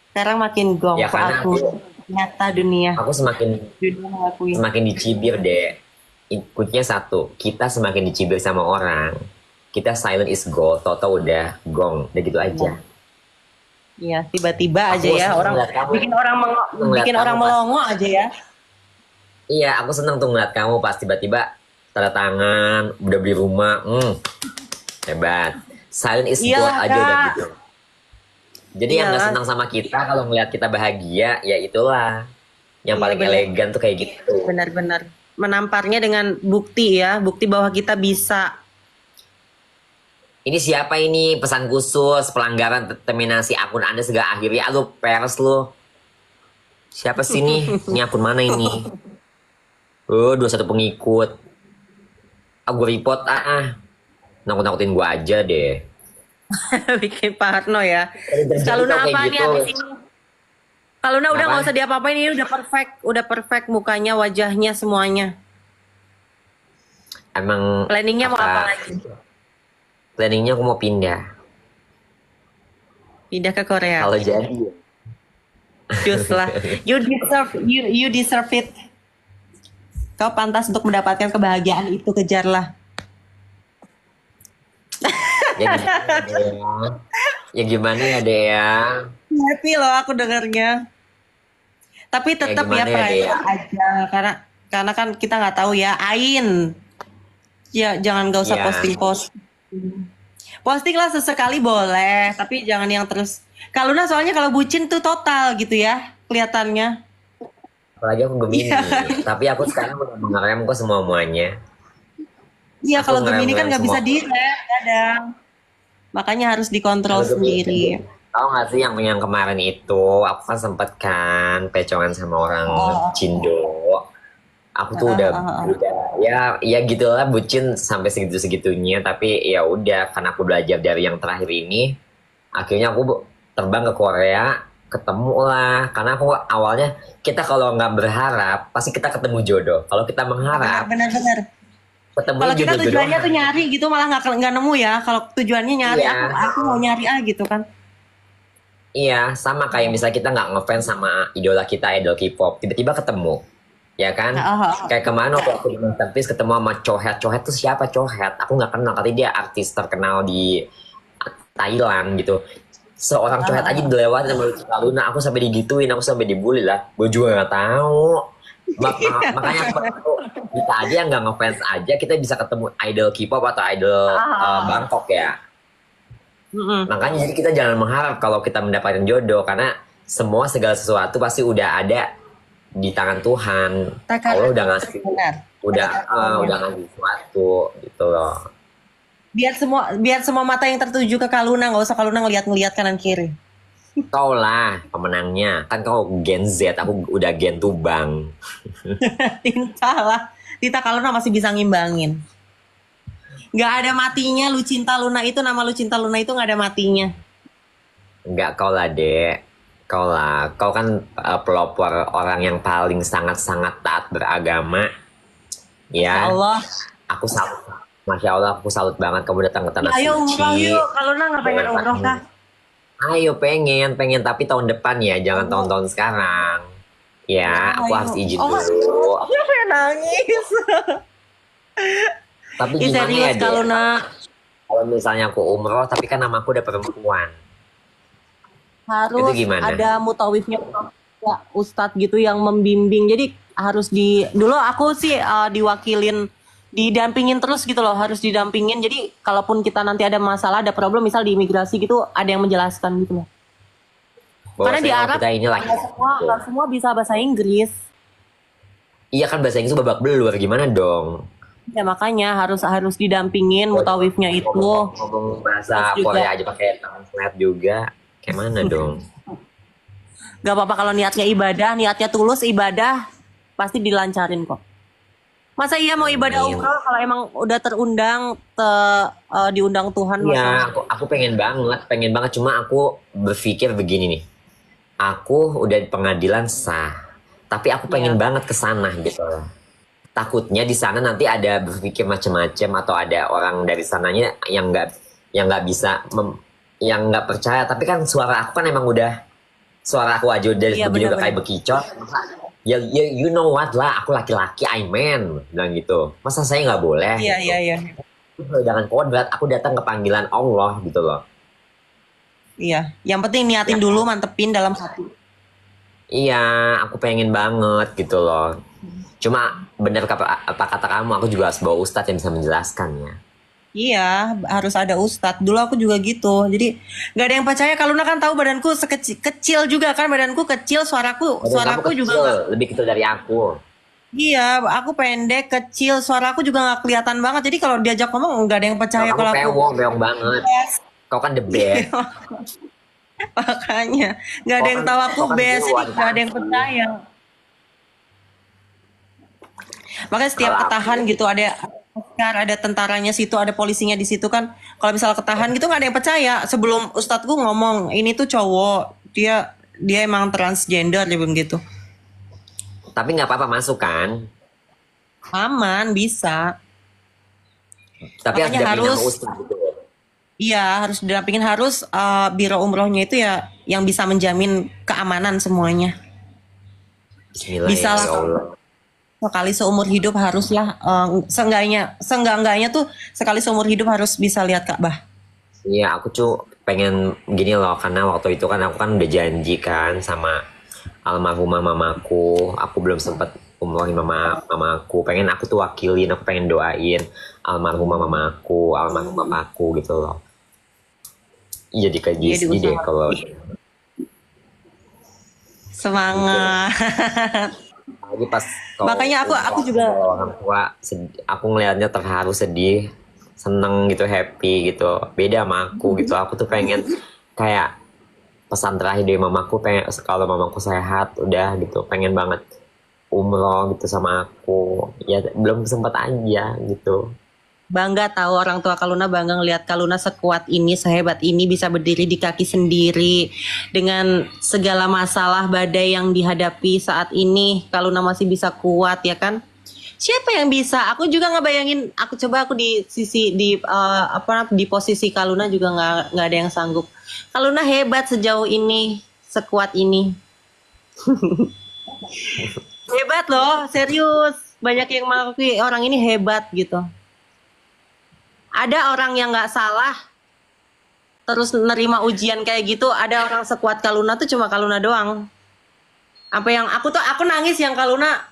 Sekarang makin gong Ya kok karena aku. Nyata dunia. aku semakin Dunia mengakui. semakin dicibir deh. Kuncinya satu, kita semakin dicibir sama orang. Kita silent is gold, toto udah gong, udah gitu aja. Iya, tiba-tiba aja Aku ya seneng orang ngeliat kamu. Ngeliat bikin kamu orang pas, melongo aja ya. iya aku seneng tuh ngeliat kamu pas tiba-tiba tanda tangan, udah beli rumah, hebat. Silent is gold Iyalah aja udah kak. gitu. Jadi yang nggak Iyalah. senang sama kita kalau ngeliat kita bahagia, ya itulah yang Iya, paling benar. elegan tuh kayak gitu. Benar-benar menamparnya dengan bukti ya, bukti bahwa kita bisa. Ini siapa ini pesan khusus pelanggaran terminasi akun Anda segera akhiri. Lu pers lu. Siapa sih nih? Ini akun mana ini? 21 pengikut. Aku report Nakut-nakutin gua aja deh. Bikin Parno ya. Jadi Kalau tau kayak apa nih gitu. abis ini? Kalau udah Apa? nggak usah diapa-apain, ini udah perfect mukanya, wajahnya semuanya. Emang Planningnya mau apa lagi? planningnya aku mau pindah. Pindah ke Korea. Kalau jadi Just lah. You deserve it. Kau pantas untuk mendapatkan kebahagiaan itu, kejarlah. ya gimana ya? Ya gimana ya deh ya? Happy loh aku dengarnya. Tapi tetap ya gimana ya, private Dea? aja karena kan kita nggak tahu ya. Ain. Ya jangan nggak usah Iya. posting. Posting lah sesekali boleh, tapi jangan yang terus. Kalau soalnya kalau bucin tuh total gitu ya kelihatannya. Apalagi aku Gemini, Iya. tapi aku sekarang udah mengerem kok semuanya. Iya Aku kalau Gemini kan ngerem-ngerem nggak bisa semua. direm kadang. Makanya harus dikontrol Kalau Gemini, sendiri. tahu nggak sih yang kemarin itu aku kan sempet kan pecongan sama orang Cindo. Aku tuh udah ya gitulah bucin sampai segitunya, tapi ya udah karena aku belajar dari yang terakhir ini, akhirnya aku terbang ke Korea, ketemu lah. Karena aku awalnya kita kalau nggak berharap pasti kita ketemu jodoh. Kalau kita mengharap Benar-benar. ketemu Kalau kita jodoh tujuannya doang. tuh nyari gitu malah nggak nemu ya. Kalau tujuannya nyari Iya. aku mau nyari gitu kan. Iya, sama kayak misalnya kita nggak ngefans sama idola kita, idol K-pop, tiba-tiba ketemu. ya kan? Kayak kemana waktu aku di Masterpiece ketemu sama Chohet. Chohet tuh siapa Chohet? Aku nggak kenal, tapi dia artis terkenal di Thailand gitu. Seorang Chohet aja dilewat sama Lucinta Luna, aku sampai digituin, aku sampai dibully lah. Gue juga nggak tahu. Makanya aku baru, kita aja yang nggak ngefans aja, kita bisa ketemu idol K-pop atau idol Bangkok ya. Makanya jadi kita jangan mengharap kalau kita mendapatkan jodoh, karena semua segala sesuatu pasti udah ada di tangan Tuhan. Allah udah ngasih, udah ngasih sesuatu gitu loh. Biar semua mata yang tertuju ke Kaluna, nggak usah Kaluna ngeliat kanan kiri. Kau lah pemenangnya, kan kau Gen Z, aku udah Gen Tubang. Tita Kaluna masih bisa ngimbangin. Nggak ada matinya Lucinta Luna itu, nama Lucinta Luna itu nggak ada matinya. Enggak, kau lah dek, kau lah, kau kan pelopor orang yang paling sangat-sangat taat beragama. Ya, Allah. Aku salut, Masya Allah, aku salut banget kamu datang ke tanah Ayo suci. umroh yuk, Kaluna nggak pengen umroh kah? Ayo pengen tapi tahun depan ya, jangan tahun-tahun sekarang. Ya, aku harus izin dulu. Aku pengen nangis. Tapi gimana ya, Dek? Kaluna. Kalau misalnya aku umroh, tapi kan nama aku udah perempuan. Harus ada mutawifnya ya, ustadz gitu yang membimbing. Jadi harus dulu aku sih didampingin terus gitu loh, harus didampingin. Jadi kalaupun kita nanti ada masalah, ada problem misal di imigrasi gitu, ada yang menjelaskan gitu loh. Karena di Arab nggak semua bisa bahasa Inggris. Iya kan, bahasa Inggris babak belur, gimana dong? Ya makanya harus didampingin mutawifnya itu. Ngomong bahasa Korea aja pakai translate juga, kayak mana dong? Gak apa-apa kalau niatnya ibadah, niatnya tulus ibadah, pasti dilancarin kok. Masa iya mau ibadah umroh kalau emang udah terundang, diundang Tuhan? Iya, aku pengen banget. Cuma aku berpikir begini nih, aku udah di pengadilan sah, tapi aku pengen banget ke sana gitu. Takutnya di sana nanti ada berpikir macam-macam atau ada orang dari sananya yang nggak bisa, yang nggak percaya. Tapi kan suara aku kan emang udah, suara aku aja dari begini udah kayak bekicot. Ya, you know what lah, aku laki-laki, I man, bilang gitu. Masa saya nggak boleh? Iya. Jangan kodrat, aku datang ke panggilan Allah gitu loh. Iya, yang penting niatin dulu, mantepin dalam hati. Iya, aku pengen banget gitu loh. Cuma bener apa kata kamu, aku juga harus bawa ustadz yang bisa menjelaskannya. Iya, harus ada ustadz. Dulu aku juga gitu. Jadi nggak ada yang percaya. Kaluna kan tahu badanku kecil juga kan, badanku kecil, suaraku kecil, juga lebih kecil dari aku. Iya, aku pendek, kecil, suaraku juga nggak kelihatan banget. Jadi kalau diajak ngomong nggak ada yang percaya kalau aku. Bewong banget. Kau kan the best. Makanya nggak ada yang tahu aku best, nggak ada yang percaya. Makanya setiap ketahan gitu ada tentaranya situ, ada polisinya di situ kan. Kalau misalnya ketahan gitu nggak ada yang percaya. Sebelum ustadzku ngomong ini tuh cowok, dia emang transgender dia bilang gitu. Tapi nggak apa-apa masuk kan? Aman, bisa. Tapi harus gitu. Iya, harus didampingin, harus biro umrohnya itu ya yang bisa menjamin keamanan semuanya. Bismillah, bisa ya Allah. Sekali seumur hidup haruslah, seenggaknya tuh sekali seumur hidup harus bisa lihat Ka'bah. Iya, aku pengen gini loh, karena waktu itu kan aku kan udah janji kan sama almarhumah mamaku. Aku belum sempat umrohin mamaku. Pengen aku tuh wakilin, aku pengen doain almarhumah mamaku, almarhum papaku gitu loh. Iya, dikaji deh kalau. Semangat. Lagi pas makanya aku juga orang tua, aku ngelihatnya terharu, sedih, seneng gitu, happy gitu. Beda sama aku gitu. Aku tuh pengen kayak pesan terakhir dari mamaku, pengen kalau mamaku sehat udah gitu, pengen banget umroh gitu sama aku. Ya belum sempat aja gitu. Bangga tahu orang tua Kaluna, bangga ngelihat Kaluna sekuat ini, sehebat ini, bisa berdiri di kaki sendiri dengan segala masalah badai yang dihadapi saat ini. Kaluna masih bisa kuat ya kan? Siapa yang bisa? Aku juga ngebayangin. Aku di sisi di posisi Kaluna juga nggak ada yang sanggup. Kaluna hebat sejauh ini, sekuat ini. Hebat loh, serius. Banyak yang mengakui orang ini hebat gitu. Ada orang yang nggak salah, terus nerima ujian kayak gitu. Ada orang sekuat Kaluna tuh cuma Kaluna doang. Apa yang aku nangis yang Kaluna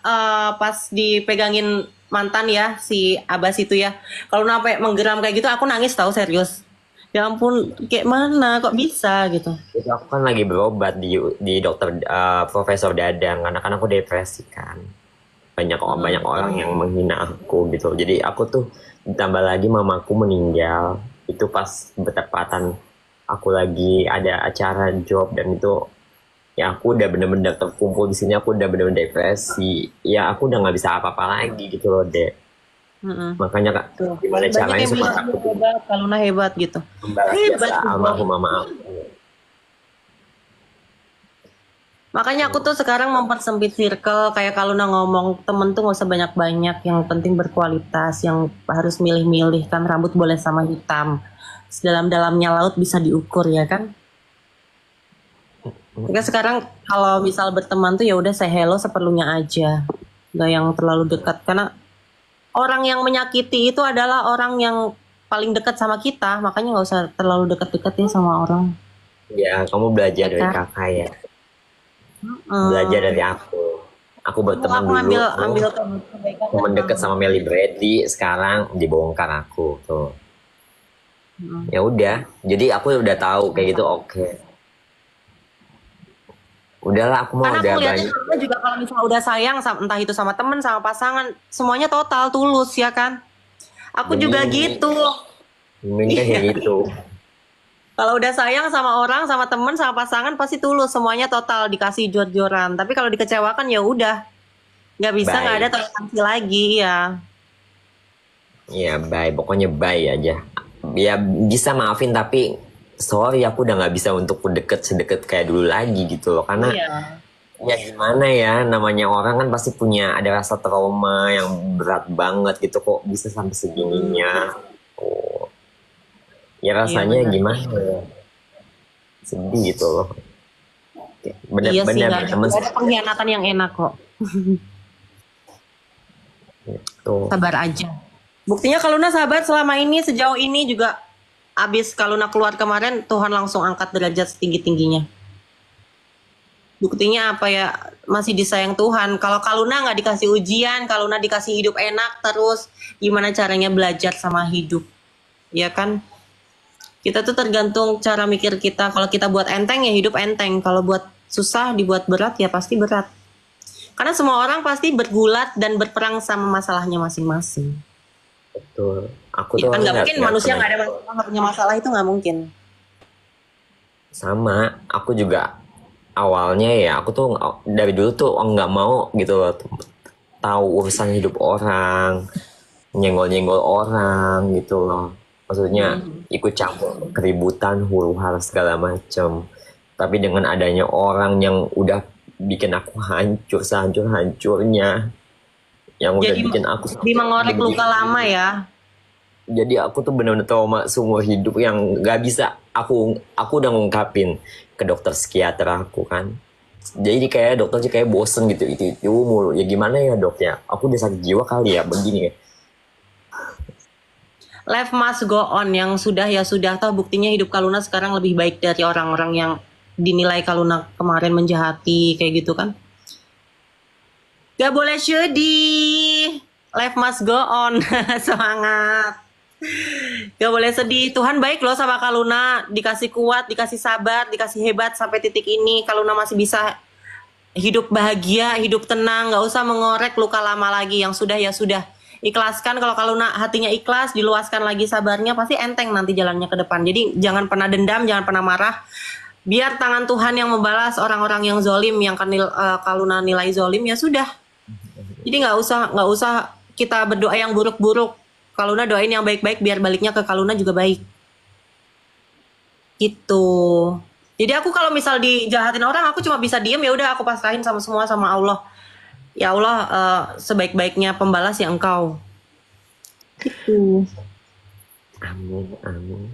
pas dipegangin mantan ya si Abbas itu ya. Kaluna sampai menggeram kayak gitu, aku nangis tahu serius. Ya ampun, kayak mana kok bisa gitu. Itu aku kan lagi berobat di dokter Profesor Dadang karena kan aku depresi kan. Banyak orang yang menghina aku gitu. Jadi aku tuh ditambah lagi mamaku meninggal itu pas bertepatan aku lagi ada acara job dan itu ya aku udah bener-bener terkumpul di sini, aku udah bener-bener depresi, ya aku udah nggak bisa apa-apa lagi gitu loh dek. Makanya kak Tuh. gimana Banyak caranya yang supaya bilang aku tuh hebat, Kaluna hebat gitu. membalas Hebat jasa tuh. almarhum mama aku. Makanya aku tuh sekarang mempersempit circle kayak Kaluna ngomong temen tuh gak usah banyak-banyak, yang penting berkualitas, yang harus milih-milih kan rambut boleh sama hitam. Sedalam-dalamnya laut bisa diukur ya kan. Jadi sekarang kalau misal berteman tuh ya udah say hello seperlunya aja, gak yang terlalu dekat karena orang yang menyakiti itu adalah orang yang paling dekat sama kita, makanya nggak usah terlalu dekat-dekat ya sama orang. Ya kamu belajar dari Kak. kakak ya, belajar dari aku. Aku berteman Aku dulu ambil tuh kebaikan teman dari deket kamu. sama Melly Bradley, sekarang dibongkar aku tuh. Ya udah, jadi aku udah tahu kayak gitu, oke. Udahlah aku mau Karena udah aku lihatnya banyak. Kaluna juga kalau misalnya udah sayang entah itu sama temen sama pasangan semuanya total tulus ya kan. Aku juga Gemini, gitu. Gemini kan kayak gitu. Kalau udah sayang sama orang, sama temen, sama pasangan pasti tulus, semuanya total dikasih jor-joran. Tapi kalau dikecewakan ya udah, nggak bisa, nggak ada Bye. toleransi lagi ya. Ya bye, pokoknya bye aja. Ya bisa maafin tapi sorry aku udah nggak bisa untuk deket sedekat kayak dulu lagi gitu loh. Karena Iya. ya gimana ya, namanya orang kan pasti punya ada rasa trauma yang berat banget gitu kok bisa sampai segininya. Oh, ya Iya rasanya benar. gimana ya? Sedih gitu loh. Iya sih, Bener-bener nggak ada, temen nggak ada pengkhianatan yang enak kok. tuh. Sabar aja. Buktinya Kaluna sabar selama ini, sejauh ini juga abis Kaluna keluar kemarin, Tuhan langsung angkat derajat setinggi-tingginya. Buktinya apa ya, masih disayang Tuhan. Kalau Kaluna nggak dikasih ujian, Kaluna dikasih hidup enak terus, gimana caranya belajar sama hidup, ya kan? Kita tuh tergantung cara mikir kita. Kalau kita buat enteng ya hidup enteng, kalau buat susah dibuat berat ya pasti berat. Karena semua orang pasti bergulat dan berperang sama masalahnya masing-masing. Betul. Aku Ya tuh kan nggak orangnya mungkin nggak manusia pernah nggak ada masalah, nggak punya masalah, itu nggak mungkin. sama. Aku juga awalnya ya aku tuh dari dulu tuh nggak mau gitu loh tahu urusan hidup orang, nyenggol-nyenggol orang gitu loh. Maksudnya ikut campur keributan, huru-hara segala macem. Tapi dengan adanya orang yang udah bikin aku hancur sehancur-hancurnya, yang udah Jadi bikin aku di mengorek begini. luka lama ya. Jadi aku tuh benar-benar trauma seumur hidup yang nggak bisa aku udah ngungkapin ke dokter psikiater aku kan. Jadi kayak dokter sih kayak bosen gitu itu mulu. Ya gimana ya dok ya? Aku udah sakit jiwa kali ya begini ya. Life must go on, yang sudah ya sudah. Toh buktinya hidup Kaluna sekarang lebih baik dari orang-orang yang dinilai Kaluna kemarin menjahati kayak gitu kan. Gak boleh sedih. Life must go on. Semangat. Gak boleh sedih. Tuhan baik loh sama Kaluna. Dikasih kuat, dikasih sabar, dikasih hebat sampai titik ini. Kaluna masih bisa hidup bahagia, hidup tenang. Gak usah mengorek luka lama lagi. Yang sudah ya sudah. Ikhlaskan. Kalau Kaluna hatinya ikhlas, diluaskan lagi sabarnya, pasti enteng nanti jalannya ke depan. Jadi jangan pernah dendam, jangan pernah marah. Biar tangan Tuhan yang membalas orang-orang yang zolim, yang Kaluna nilai zolim, ya sudah. Jadi nggak usah kita berdoa yang buruk-buruk. Kaluna doain yang baik-baik biar baliknya ke Kaluna juga baik. Gitu. Jadi aku kalau misal dijahatin orang, aku cuma bisa diem, ya udah aku pasrahin sama semua sama Allah. Ya Allah, sebaik-baiknya pembalas ya Engkau. Gitu. Amin, amin.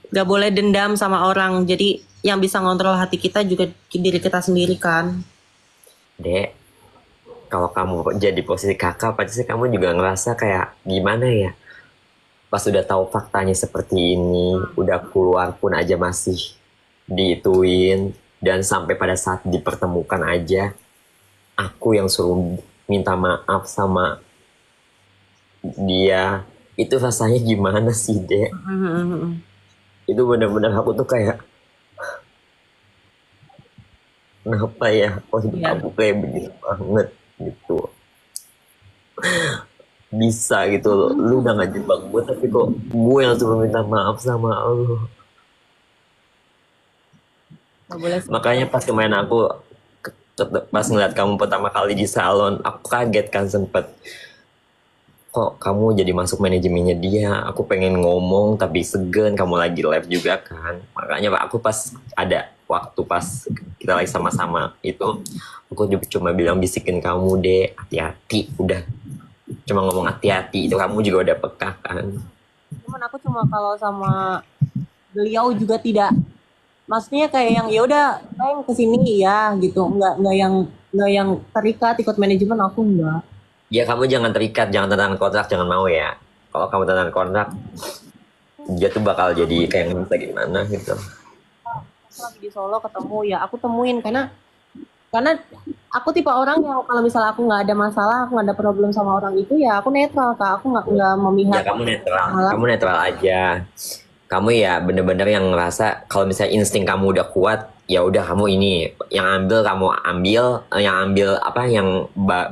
Gak boleh dendam sama orang. Jadi yang bisa ngontrol hati kita juga diri kita sendiri kan. Dek, kalau kamu jadi posisi kakak pasti kamu juga ngerasa kayak gimana ya, pas udah tahu faktanya seperti ini, udah keluar pun aja masih diituin, dan sampai pada saat dipertemukan aja aku yang suruh minta maaf sama dia. Itu rasanya gimana sih, Dek? Itu benar-benar aku tuh kayak, kenapa ya kok hidup Iya. aku kayak begini banget gitu, bisa gitu loh. Lu udah gak jebak gue tapi kok gue yang suruh minta maaf sama lu. Nggak boleh Makanya pas kemarin aku pas ngeliat kamu pertama kali di salon, aku kaget kan sempet, kok kamu jadi masuk manajemennya dia. Aku pengen ngomong tapi segen, kamu lagi live juga kan. Makanya Pak, aku pas ada waktu pas kita lagi sama-sama itu, aku cuma bilang bisikin kamu, deh hati-hati, udah cuma ngomong hati-hati, itu kamu juga udah peka kan. Cuman aku cuma kalau sama beliau juga tidak, maksudnya kayak yang ya udah main kesini ya gitu, nggak yang terikat ikut manajemen, aku enggak. Ya kamu jangan terikat, jangan tanda kontrak, jangan mau ya. Kalau kamu tanda kontrak, dia tuh bakal jadi kayak ngerasa gimana gitu. Aku lagi di Solo ketemu ya aku temuin, karena aku tipe orang yang kalau misalnya aku nggak ada masalah, aku nggak ada problem sama orang itu, ya aku netral kak, aku nggak memihak. Ya kamu netral, Malah kamu netral aja. Kamu ya bener-bener yang ngerasa kalau misalnya insting kamu udah kuat, ya udah kamu ini yang ambil, kamu ambil, yang ambil apa yang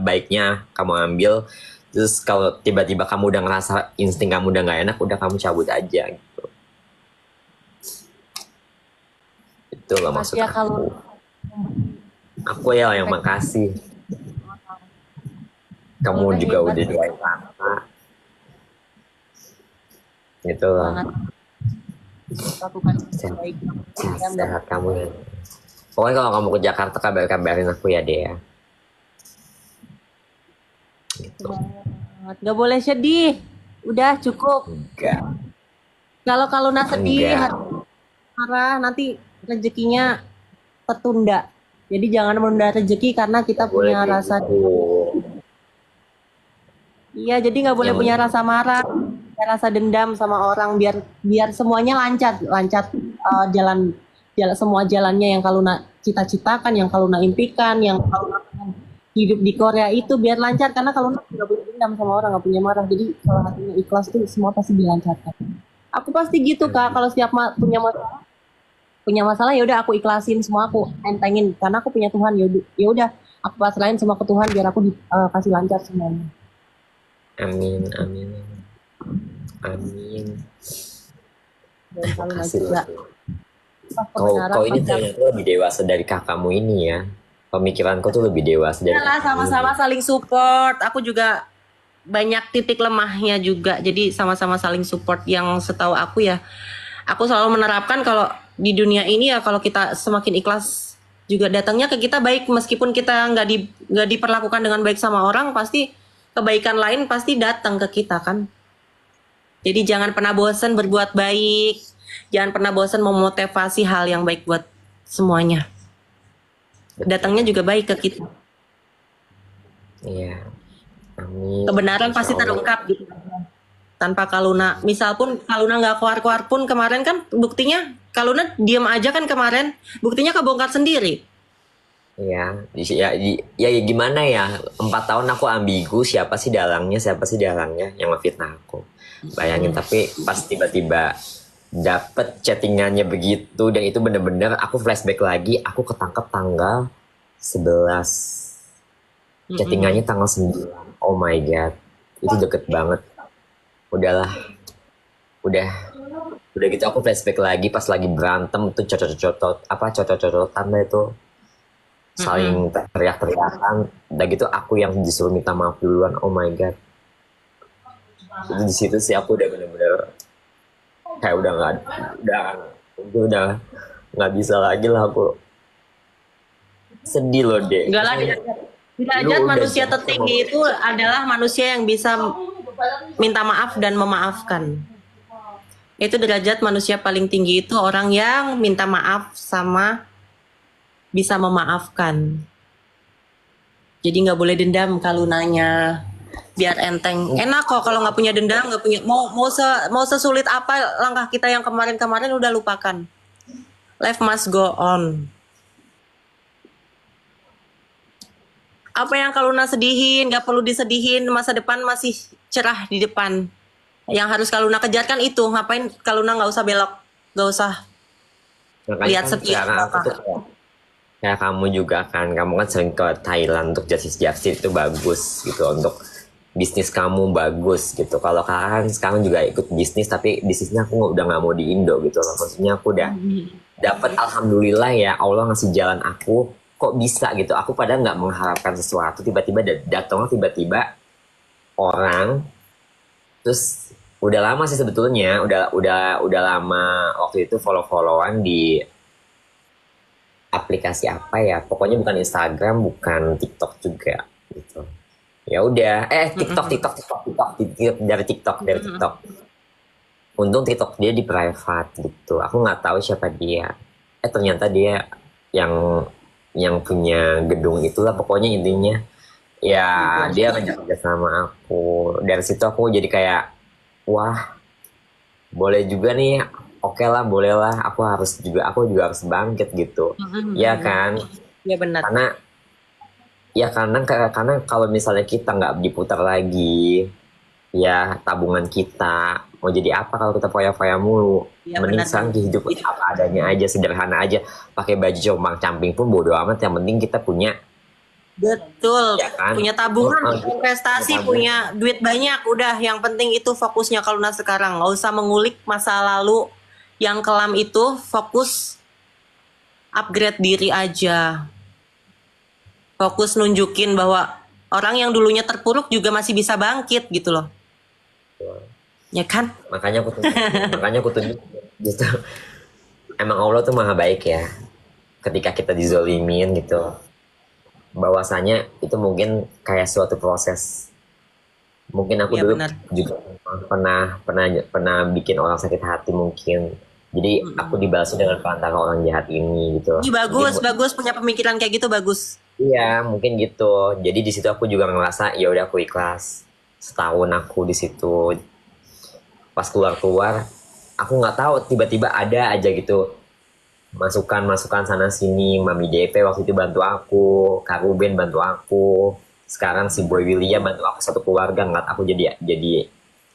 baiknya kamu ambil. Terus kalau tiba-tiba kamu udah ngerasa insting kamu udah nggak enak, udah kamu cabut aja gitu. Itu loh maksud ya aku. kalau Aku ya yang makasih. Kamu udah juga hebat udah doain kakak. Gitu loh. banget lakukan yang terbaik. Sehat kamu ya. Pokoknya kalau kamu ke Jakarta kabarin aku ya, Dea. Gitu. Banget. Gak boleh sedih, udah cukup. Enggak. Kalau sedih, Enggak. marah, nanti rezekinya tertunda. Jadi jangan menunda rezeki karena kita Boleh punya rasa. gitu. Iya, jadi nggak boleh Yang punya rasa marah, punya rasa dendam sama orang, biar semuanya lancar jalan semua jalannya yang kalau nak cita-citakan, yang kalau nak impikan, yang kalau nak pengen hidup di Korea itu biar lancar, karena kalau nak nggak punya dendam sama orang, nggak punya marah, jadi kalau hatinya ikhlas tuh semua pasti dilancarkan. Aku pasti gitu kak, kalau setiap punya masalah ya udah aku ikhlasin semua, aku entengin karena aku punya Tuhan, ya udah aku pasrahin semua ke Tuhan biar aku kasih lancar semuanya. Amin, amin. Amin. Dan selalu Makasih juga loh. Kau ini ternyata lebih dewasa dari kakakmu ini ya. Pemikiranku tuh lebih dewasa dari lah, sama-sama saling support. Aku juga banyak titik lemahnya juga, jadi sama-sama saling support. Yang setahu aku ya, aku selalu menerapkan kalau di dunia ini ya, kalau kita semakin ikhlas juga datangnya ke kita baik, meskipun kita nggak diperlakukan dengan baik sama orang, pasti kebaikan lain pasti datang ke kita kan. Jadi jangan pernah bosan berbuat baik, jangan pernah bosan memotivasi hal yang baik buat semuanya. Datangnya juga baik ke kita. Iya. Amin. Kebenaran Insya pasti Allah. terungkap gitu. Tanpa Kaluna, misal pun Kaluna nggak keluar-keluar pun kemarin kan buktinya Kaluna diam aja kan kemarin, buktinya kebongkar sendiri. Iya, ya gimana ya? 4 tahun aku ambigu, siapa sih dalangnya yang ngefitnah aku. Bayangin, tapi pas tiba-tiba dapet chattingannya begitu, dan itu bener-bener aku flashback lagi, aku ketangkep tanggal 11. Chattingannya tanggal 9. Oh my god, itu deket banget. Udahlah, udah gitu aku flashback lagi pas lagi berantem tuh, cocok-cocokan itu. Saling teriak-teriakan, udah gitu aku yang disuruh minta maaf duluan. Oh my god, itu di situ sih aku udah bener-bener kayak udah nggak bisa lagi lah, aku sedih loh, Dek. Enggak lah, derajat manusia tertinggi itu adalah manusia yang bisa minta maaf dan memaafkan. Itu derajat manusia paling tinggi, itu orang yang minta maaf sama bisa memaafkan. Jadi nggak boleh dendam kalau nanya. Biar enteng. Enak kok kalau nggak punya dendam, nggak punya mau sesulit apa langkah kita yang kemarin-kemarin udah lupakan. Life must go on. Apa yang Kaluna sedihin, nggak perlu disedihin. Masa depan masih cerah di depan. Yang harus Kaluna kejarkan itu. Ngapain Kaluna nggak usah belok, nggak usah Makanya lihat kan setia. sekarang aku tuh kayak kamu juga kan, kamu kan sering ke Thailand untuk justice itu bagus gitu, untuk bisnis kamu bagus gitu. Kalau kakak kan sekarang juga ikut bisnis, tapi bisnisnya aku udah nggak mau di Indo gitu loh. Maksudnya aku udah dapat, alhamdulillah ya Allah ngasih jalan aku. Kok bisa gitu? Aku padahal nggak mengharapkan sesuatu, tiba-tiba datang tiba-tiba orang. Terus udah lama sih sebetulnya, udah lama waktu itu follow-followan di aplikasi apa ya, pokoknya bukan Instagram, bukan TikTok juga gitu. Ya udah, TikTok dari TikTok. Untung TikTok dia di private gitu, aku nggak tahu siapa dia. Ternyata dia yang punya gedung itulah, pokoknya intinya ya dia ngajak kerja sama aku. Dari situ aku jadi kayak, wah boleh juga nih, oke lah, boleh lah, aku juga harus bangkit gitu. Ya kan, Ya benar. karena kalau misalnya kita nggak diputar lagi ya tabungan kita, mau jadi apa kalau kita foya-foya mulu. Ya, Mending benar. sekarang hidup apa adanya aja, sederhana aja, pakai baju compang-camping pun bodo amat, yang penting kita punya. Betul, Ya kan? punya tabungan, Punya investasi, tabungan. punya duit banyak, udah yang penting itu fokusnya Kaluna sekarang. Nggak usah mengulik masa lalu yang kelam itu, fokus upgrade diri aja. Fokus nunjukin bahwa orang yang dulunya terpuruk juga masih bisa bangkit gitu loh. Ya kan? Makanya aku tunjuk gitu. Emang Allah tuh maha baik ya. Ketika kita dizolimin gitu, bahwasanya itu mungkin kayak suatu proses. Mungkin aku Ya, dulu benar. juga pernah bikin orang sakit hati mungkin. Jadi aku dibalas dengan perantara orang jahat ini gitu. Ih, bagus, Mungkin- bagus punya pemikiran kayak gitu, bagus. Iya, mungkin gitu. Jadi di situ aku juga ngerasa ya udah, aku ikhlas. Setahun aku di situ. Pas keluar, aku nggak tahu, tiba-tiba ada aja gitu masukan sana sini. Mami DP waktu itu bantu aku, Kak Ruben bantu aku, sekarang si Boy William bantu aku, satu keluarga ngeliat aku jadi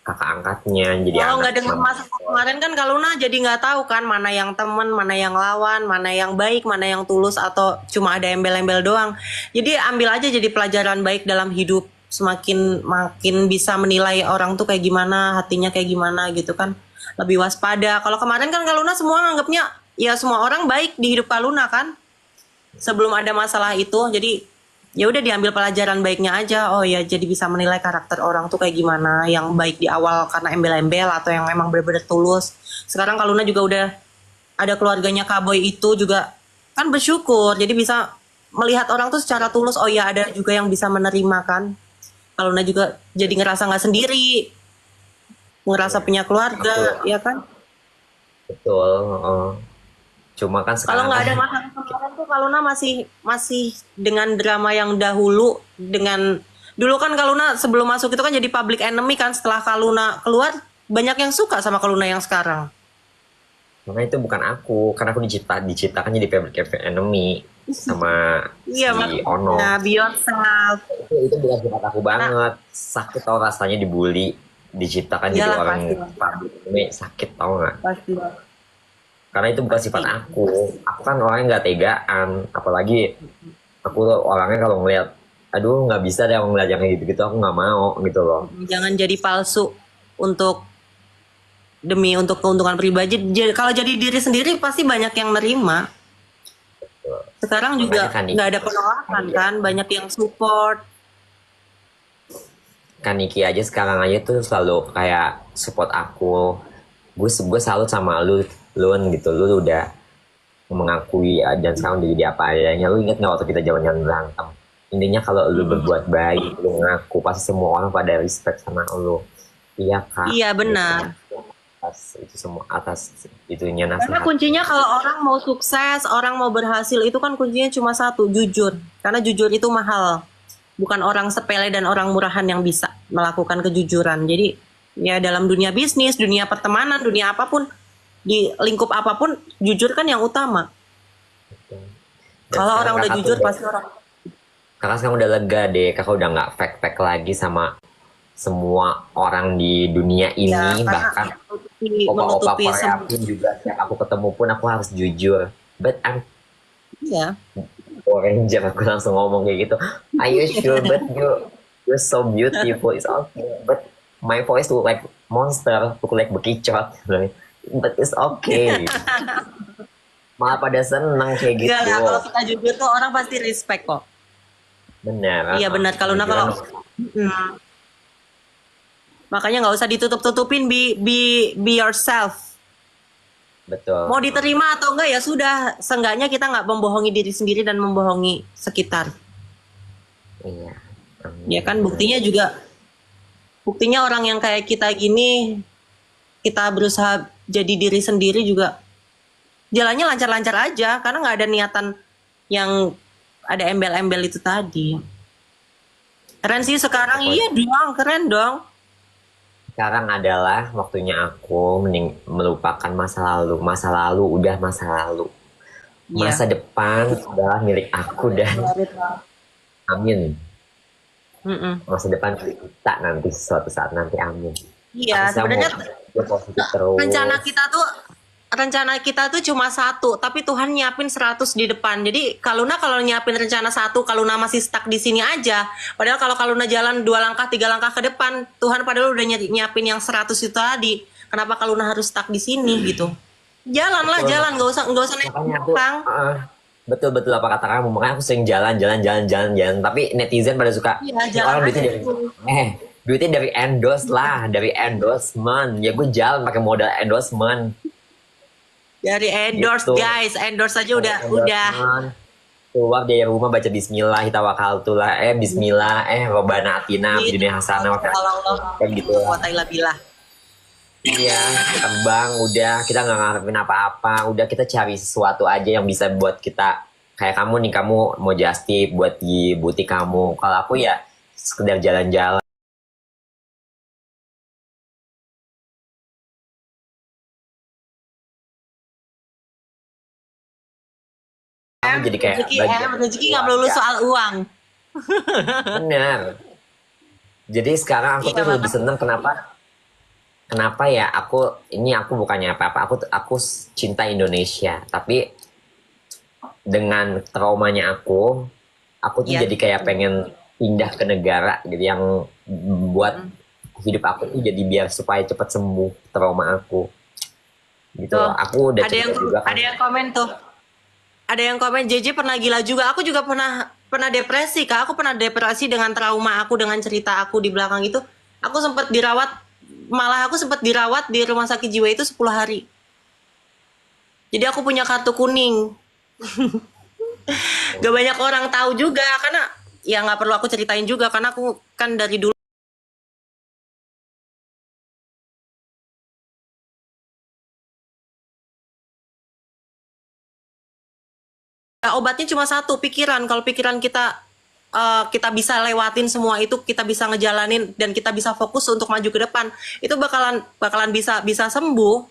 kakak angkatnya, jadi Kalau anak nggak dengar mama. masa kemarin kan Kaluna jadi nggak tahu kan mana yang temen, mana yang lawan, mana yang baik, mana yang tulus, atau cuma ada embel-embel doang. Jadi ambil aja jadi pelajaran baik dalam hidup. Semakin makin bisa menilai orang tuh kayak gimana, hatinya kayak gimana gitu kan. Lebih waspada. Kalau kemarin kan Kaluna semua nganggapnya ya semua orang baik di hidup Kaluna kan. Sebelum ada masalah itu, jadi ya udah diambil pelajaran baiknya aja. Oh ya, jadi bisa menilai karakter orang tuh kayak gimana, yang baik di awal karena embel-embel atau yang memang benar-benar tulus. Sekarang Kaluna juga udah ada keluarganya Kaboy itu juga kan bersyukur, jadi bisa melihat orang tuh secara tulus. Oh ya, ada juga yang bisa menerima kan. Kaluna juga jadi ngerasa nggak sendiri, ngerasa punya keluarga, ya kan. Betul. Cuma kan Kalau sekarang nggak ada masalah kemarin tuh Kaluna masih dengan drama yang dahulu. Dengan dulu kan Kaluna sebelum masuk itu kan jadi public enemy kan. Setelah Kaluna keluar banyak yang suka sama Kaluna yang sekarang. karena itu bukan aku, karena aku diciptakan jadi public enemy sama Iya, si Ono. makanya be yourself. Itu bukan sifat aku banget. Sakit tau rasanya dibully, diciptakan jadi Iyalah, orang pasti. public enemy, sakit tau nggak? Pasti. Karena itu bukan sifat aku. Aku kan orangnya nggak tegaan, apalagi aku orangnya kalau ngeliat, aduh nggak bisa deh ngeliat yang kayak gitu-gitu, aku nggak mau gitu loh. Jangan jadi palsu untuk keuntungan pribadi. Kalau jadi diri sendiri pasti banyak yang nerima. Sekarang juga Makanya kan, nggak ada penolakan kan, banyak yang support. kan Niki aja sekarang aja tuh selalu kayak support aku. Gue salut sama lu, Lun gitu. Lu udah mengakui dan sekarang udah jadi apa adanya. Lu inget nggak waktu kita jaman berantem? Intinya kalau lu berbuat baik, lu ngaku, pasti semua orang pada respect sama lu. Iya kak. Iya, benar. Atas itunya Karena nasihat. kuncinya kalau orang mau sukses, orang mau berhasil itu kan kuncinya cuma satu, jujur. Karena jujur itu mahal. bukan orang sepele dan orang murahan yang bisa melakukan kejujuran. Jadi ya dalam dunia bisnis, dunia pertemanan, dunia apapun, di lingkup apapun, jujur kan yang utama. Dan Kalau sekarang orang udah kakak tuh jujur pasti orang kakak sekarang udah lega deh, kakak udah nggak fake lagi sama semua orang di dunia ya ini, karena bahkan opa-opa menutupi Korea semua. pun juga tiap aku ketemu pun aku harus jujur. But I'm Ya. Power Ranger, aku langsung ngomong kayak gitu. Are you sure? But you're so beautiful. It's okay. But my voice look like monster, look like bekicot. But it's okay. Malah pada seneng kayak gitu. Enggak lah, kalau kita jujur tuh orang pasti respect kok. Benar. Iya benar, kalau Jujuran Hmm. Makanya nggak usah ditutup-tutupin, be yourself. betul. Mau diterima atau enggak ya sudah, seenggaknya kita nggak membohongi diri sendiri dan membohongi sekitar. Iya. Amin. Ya kan buktinya orang yang kayak kita gini, kita berusaha jadi diri sendiri juga jalannya lancar-lancar aja karena nggak ada niatan yang ada embel-embel itu tadi. Keren sih sekarang, iya dong, keren dong. Sekarang adalah waktunya aku mending melupakan masa lalu. Masa lalu udah masa lalu. Iya. Masa depan adalah milik aku dan amin. Mm-mm. Masa depan kita nanti suatu saat nanti, amin. Iya, Aku sebenarnya mau positif terus. rencana kita tuh cuma satu, tapi Tuhan nyiapin 100 di depan. Jadi Kaluna kalau nyiapin rencana satu, Kaluna masih stuck di sini aja. Padahal kalau Kaluna jalan 2 langkah, 3 langkah ke depan, Tuhan padahal udah nyiapin yang 100 itu tadi. Kenapa Kaluna harus stuck di sini gitu? Jalanlah, Betul. jalan, nggak usah naik Makanya aku belakang. betul apa kata kamu, makanya aku sering jalan, tapi netizen pada suka Iya, "Ini jalan orang aja duitnya dari dulu. duitnya dari endorse lah, dari endorsement. Ya gue jalan pakai modal endorsement Dari endorse gitu. guys, endorse aja udah. Endorsement. Keluar dari rumah baca Bismillah, tawakkaltulah, Bismillah, Robbana atina fid dunya hasanah, kayak gitu lah. Iya, terbang udah, kita nggak ngarepin apa-apa, udah kita cari sesuatu aja yang bisa buat kita kayak kamu nih, kamu mau just tip buat di butik kamu. Kalau aku ya sekedar jalan-jalan. Kamu jadi kayak bagian Rezeki nggak melulu keluarga. soal uang. Benar. Jadi sekarang aku Iya, tuh lebih makanya. seneng kenapa ya aku bukannya apa-apa, aku cinta Indonesia, tapi dengan traumanya aku tuh Iya. jadi kayak pengen pindah ke negara gitu yang buat hidup aku tuh jadi biar supaya cepat sembuh trauma aku gitu Tuh, loh. Aku udah ada yang cerita juga kan. ada yang komen tuh. Ada yang komen JJ pernah gila juga. Aku juga pernah depresi, Kak. Aku pernah depresi dengan trauma aku, dengan cerita aku di belakang itu. Aku sempat dirawat, malah aku sempat dirawat di rumah sakit jiwa itu 10 hari. Jadi aku punya kartu kuning. Gak banyak orang tahu juga karena ya nggak perlu aku ceritain juga karena aku kan dari dulu obatnya cuma satu, pikiran. Kalau pikiran kita bisa lewatin semua itu, kita bisa ngejalanin dan kita bisa fokus untuk maju ke depan, itu bakalan bisa sembuh.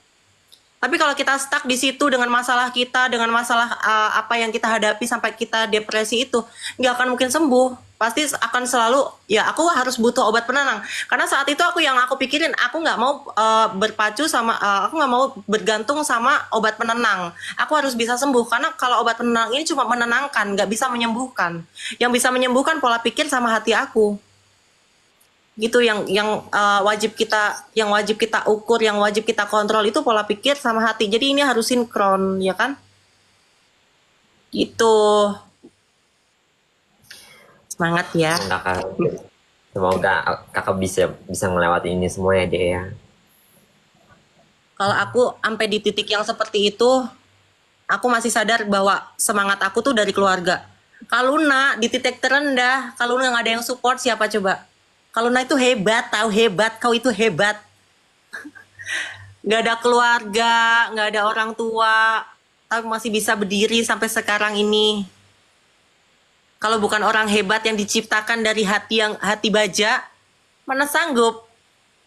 Tapi kalau kita stuck di situ dengan masalah kita, dengan masalah apa yang kita hadapi sampai kita depresi itu, nggak akan mungkin sembuh. Pasti akan selalu, ya aku harus butuh obat penenang. Karena saat itu aku pikirin, aku nggak mau berpacu sama, aku nggak mau bergantung sama obat penenang. Aku harus bisa sembuh, karena kalau obat penenang ini cuma menenangkan, nggak bisa menyembuhkan. Yang bisa menyembuhkan pola pikir sama hati aku. Gitu yang wajib kita ukur, yang wajib kita kontrol itu pola pikir sama hati. Jadi ini harus sinkron, ya kan? Gitu. Semangat ya. Semoga kakak bisa melewati ini semua ya deh ya. Kalau aku sampai di titik yang seperti itu, aku masih sadar bahwa semangat aku tuh dari keluarga. Kaluna di titik terendah, Kaluna nggak ada yang support, siapa coba? Kaluna itu hebat, tahu hebat, kau itu hebat. Nggak ada keluarga, nggak ada orang tua, tapi masih bisa berdiri sampai sekarang ini. Kalau bukan orang hebat yang diciptakan dari hati baja, mana sanggup.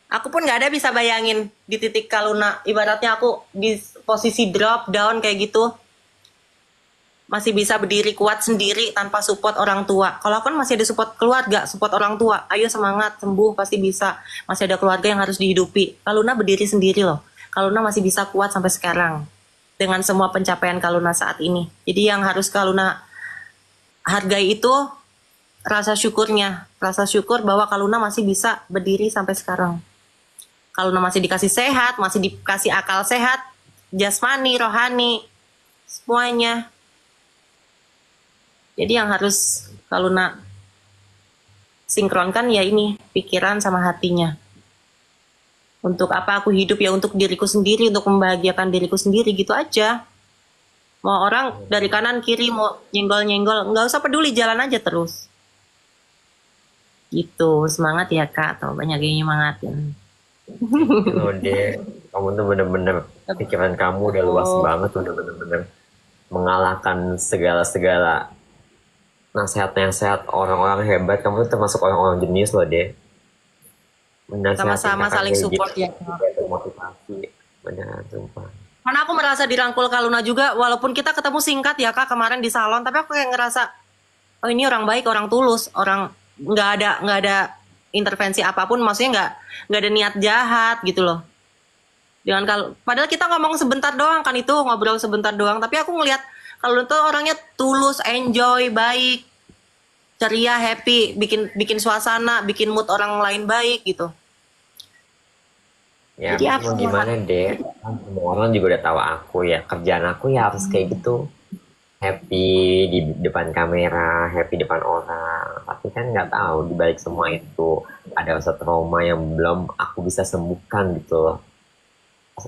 Aku pun nggak ada bisa bayangin di titik Kaluna. Ibaratnya aku di posisi drop down kayak gitu, masih bisa berdiri kuat sendiri tanpa support orang tua. Kalau aku kan masih ada support keluarga, support orang tua. Ayo semangat, sembuh, pasti bisa. Masih ada keluarga yang harus dihidupi. Kaluna berdiri sendiri loh. Kaluna masih bisa kuat sampai sekarang dengan semua pencapaian Kaluna saat ini. Jadi yang harus Kaluna hargai itu rasa syukurnya. Rasa syukur bahwa Kaluna masih bisa berdiri sampai sekarang. Kaluna masih dikasih sehat, masih dikasih akal sehat, jasmani, rohani, semuanya. Jadi yang harus Kaluna sinkronkan ya ini, pikiran sama hatinya. Untuk apa aku hidup ya, untuk diriku sendiri, untuk membahagiakan diriku sendiri, gitu aja. Mau orang dari kanan kiri mau nyenggol-nyenggol, nggak usah peduli, jalan aja terus. Gitu, semangat ya Kak, atau banyak yang nyemangatin. Udah, kamu tuh bener-bener pikiran kamu udah luas banget, udah bener-bener mengalahkan segala-segala nasihat-nasihat orang-orang hebat. Kamu tuh termasuk orang-orang jenius loh deh. Sama-sama saling support ya. Motivasi, beneran sumpah. Karena aku merasa dirangkul Kaluna juga, walaupun kita ketemu singkat ya Kak kemarin di salon, tapi aku kayak ngerasa, oh ini orang baik, orang tulus, orang nggak ada intervensi apapun, maksudnya nggak ada niat jahat gitu loh. Padahal kita ngomong sebentar doang kan, itu ngobrol sebentar doang, tapi aku ngelihat kalau itu orangnya tulus, enjoy, baik, ceria, happy, bikin suasana, bikin mood orang lain baik gitu. Ya, Jadi mau gimana deh, kan semua orang juga udah tahu aku ya, kerjaan aku ya harus kayak gitu, happy di depan kamera, happy depan orang. Tapi kan nggak tahu di balik semua itu ada rasa trauma yang belum aku bisa sembuhkan gitu loh.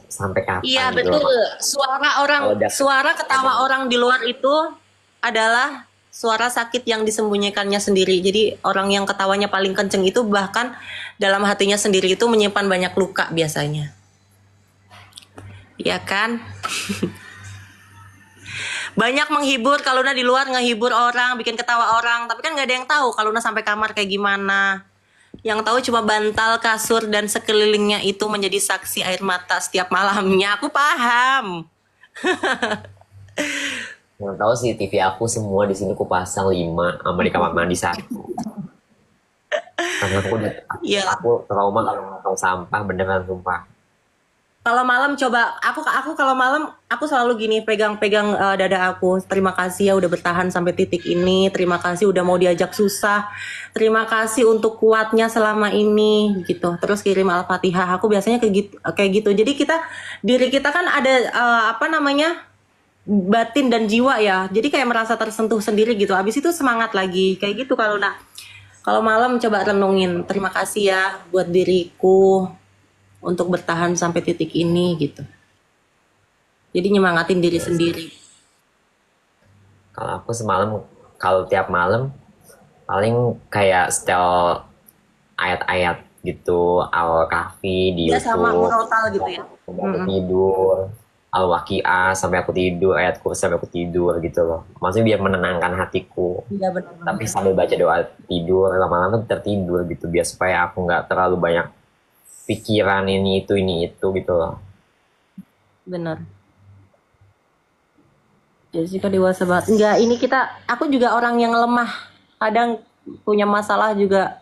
Sampai kapan Iya gitu betul. loh. Suara ketawa orang di luar itu adalah suara sakit yang disembunyikannya sendiri. Jadi orang yang ketawanya paling kenceng itu bahkan dalam hatinya sendiri itu menyimpan banyak luka biasanya. Iya kan? Banyak menghibur, Kaluna di luar ngehibur orang, bikin ketawa orang, tapi kan nggak ada yang tahu Kaluna sampai kamar kayak gimana. Yang tahu cuma bantal, kasur, dan sekelilingnya itu menjadi saksi air mata setiap malamnya. Aku paham. Yang tahu sih TV aku semua di sini aku pasang 5 sama di kamar mandi 1. Karena Iya. aku trauma kalau ngomong sampah beneran sumpah. Kalau malam coba, aku kalau malam aku selalu gini, pegang-pegang dada aku. Terima kasih ya udah bertahan sampai titik ini. Terima kasih udah mau diajak susah. Terima kasih untuk kuatnya selama ini gitu. Terus kirim Al-Fatihah. Aku biasanya kayak gitu. Jadi diri kita kan ada batin dan jiwa ya. Jadi kayak merasa tersentuh sendiri gitu. Abis itu semangat lagi kayak gitu. Kalau malam coba renungin, terima kasih ya buat diriku untuk bertahan sampai titik ini gitu. Jadi nyemangatin diri sendiri. Kalau aku kalau tiap malam paling kayak setel ayat-ayat gitu, Al-Kahfi di Ya sama YouTube. murotal gitu ya. Sampai aku tidur, Al-Waqiah sampai aku tidur, ayat kursi sampai aku tidur gitu loh. Maksudnya biar menenangkan hatiku. Iya benar. Tapi sambil baca doa tidur, lama-lama tertidur gitu, biar supaya aku nggak terlalu banyak pikiran ini itu gitu loh. Benar. Jessica dewasa banget. Enggak, aku juga orang yang lemah. Kadang punya masalah juga.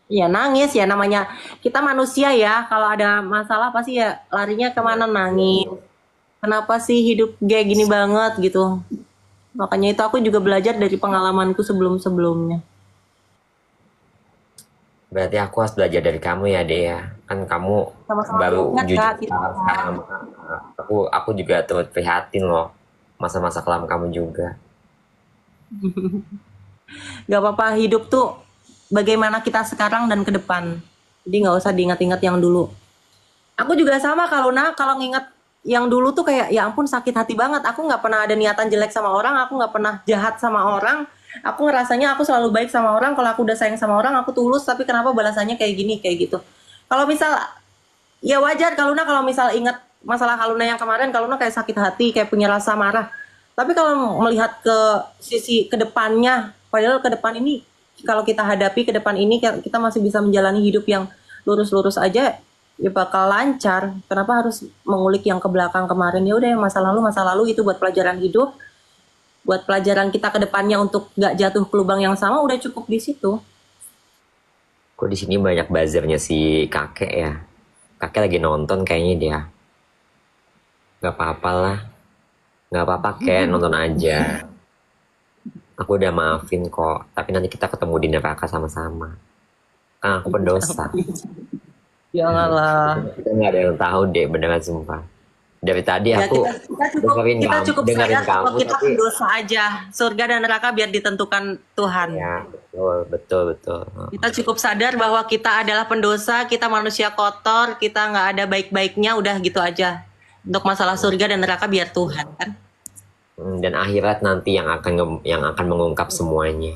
Ya nangis ya, namanya kita manusia ya. Kalau ada masalah pasti ya larinya kemana, nangis. Kenapa sih hidup kayak gini banget gitu. Makanya itu aku juga belajar dari pengalamanku sebelum-sebelumnya. Berarti aku harus belajar dari kamu ya, Dea. Kan kamu Sama-sama baru ingat, jujur Kak, sekarang. Aku juga turut prihatin loh. Masa-masa kelam kamu juga. Gak apa-apa, hidup tuh bagaimana kita sekarang dan ke depan. Jadi nggak usah diingat-ingat yang dulu. Aku juga sama kalau nginget yang dulu tuh kayak ya ampun sakit hati banget. Aku nggak pernah ada niatan jelek sama orang, aku nggak pernah jahat sama orang. Aku ngerasanya aku selalu baik sama orang. Kalau aku udah sayang sama orang, aku tulus. Tapi kenapa balasannya kayak gini, kayak gitu. Kalau misal, ya wajar kalau misal ingat masalah Kaluna yang kemarin, Kaluna kayak sakit hati, kayak punya rasa marah. Tapi kalau melihat ke sisi kedepannya, Padahal ke depan ini, kalau kita hadapi ke depan ini, kita masih bisa menjalani hidup yang lurus-lurus aja, ya bakal lancar. Kenapa harus mengulik yang ke belakang kemarin? Ya udah, yang masa lalu itu buat pelajaran hidup, buat pelajaran kita ke depannya untuk nggak jatuh ke lubang yang sama, udah cukup di situ. Kok di sini banyak buzzernya si kakek ya? Kakek lagi nonton kayaknya dia. Gak apa-apa lah. Gak apa-apa kayak nonton aja. Aku udah maafin kok. Tapi nanti kita ketemu di neraka sama-sama. Kan aku pendosa. Janganlah. Kita gak ada yang tahu deh, beneran sumpah. Dari tadi Ya, aku kita cukup dengerin sadar kalau kamu kita tapi berdosa aja. Surga dan neraka biar ditentukan Tuhan. ya betul. Kita cukup sadar bahwa kita adalah pendosa, kita manusia kotor, kita nggak ada baik-baiknya, udah gitu aja. Untuk masalah surga dan neraka biar Tuhan kan. Dan akhirat nanti yang akan mengungkap semuanya.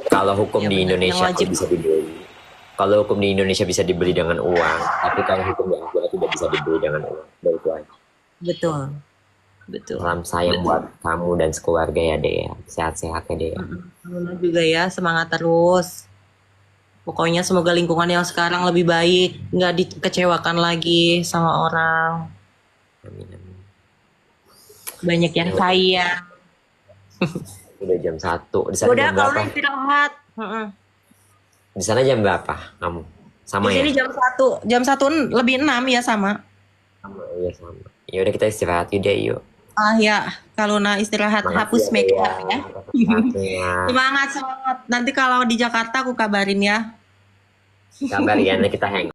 Kalau hukum Ya, di benar, Indonesia yang wajib. bisa dibeli. Kalau hukum di Indonesia bisa dibeli dengan uang, tapi kalau hukum di akhirat tidak bisa dibeli dengan uang. Dari itu aja. Betul. Salam sayang buat kamu dan sekeluarga ya Dek ya. Sehat-sehat ya Dek ya. Luna juga ya, semangat terus. Pokoknya semoga lingkungan yang sekarang lebih baik, nggak dikecewakan lagi sama orang. Amin. Banyak yang sayang. Udah jam 1. Di sana Udah jam kalau berapa? istirahat. Di sana jam berapa kamu? Sama Di ya? sini jam 1 lebih 6 ya sama. Iya sama. Ya udah kita istirahat yuk deh yuk. Ah ya, kalau istirahat hapus Makasih make ya, up ya. Semangatnya. Semangat. Nanti kalau di Jakarta aku kabarin ya. Kabar ya, nanti kita hang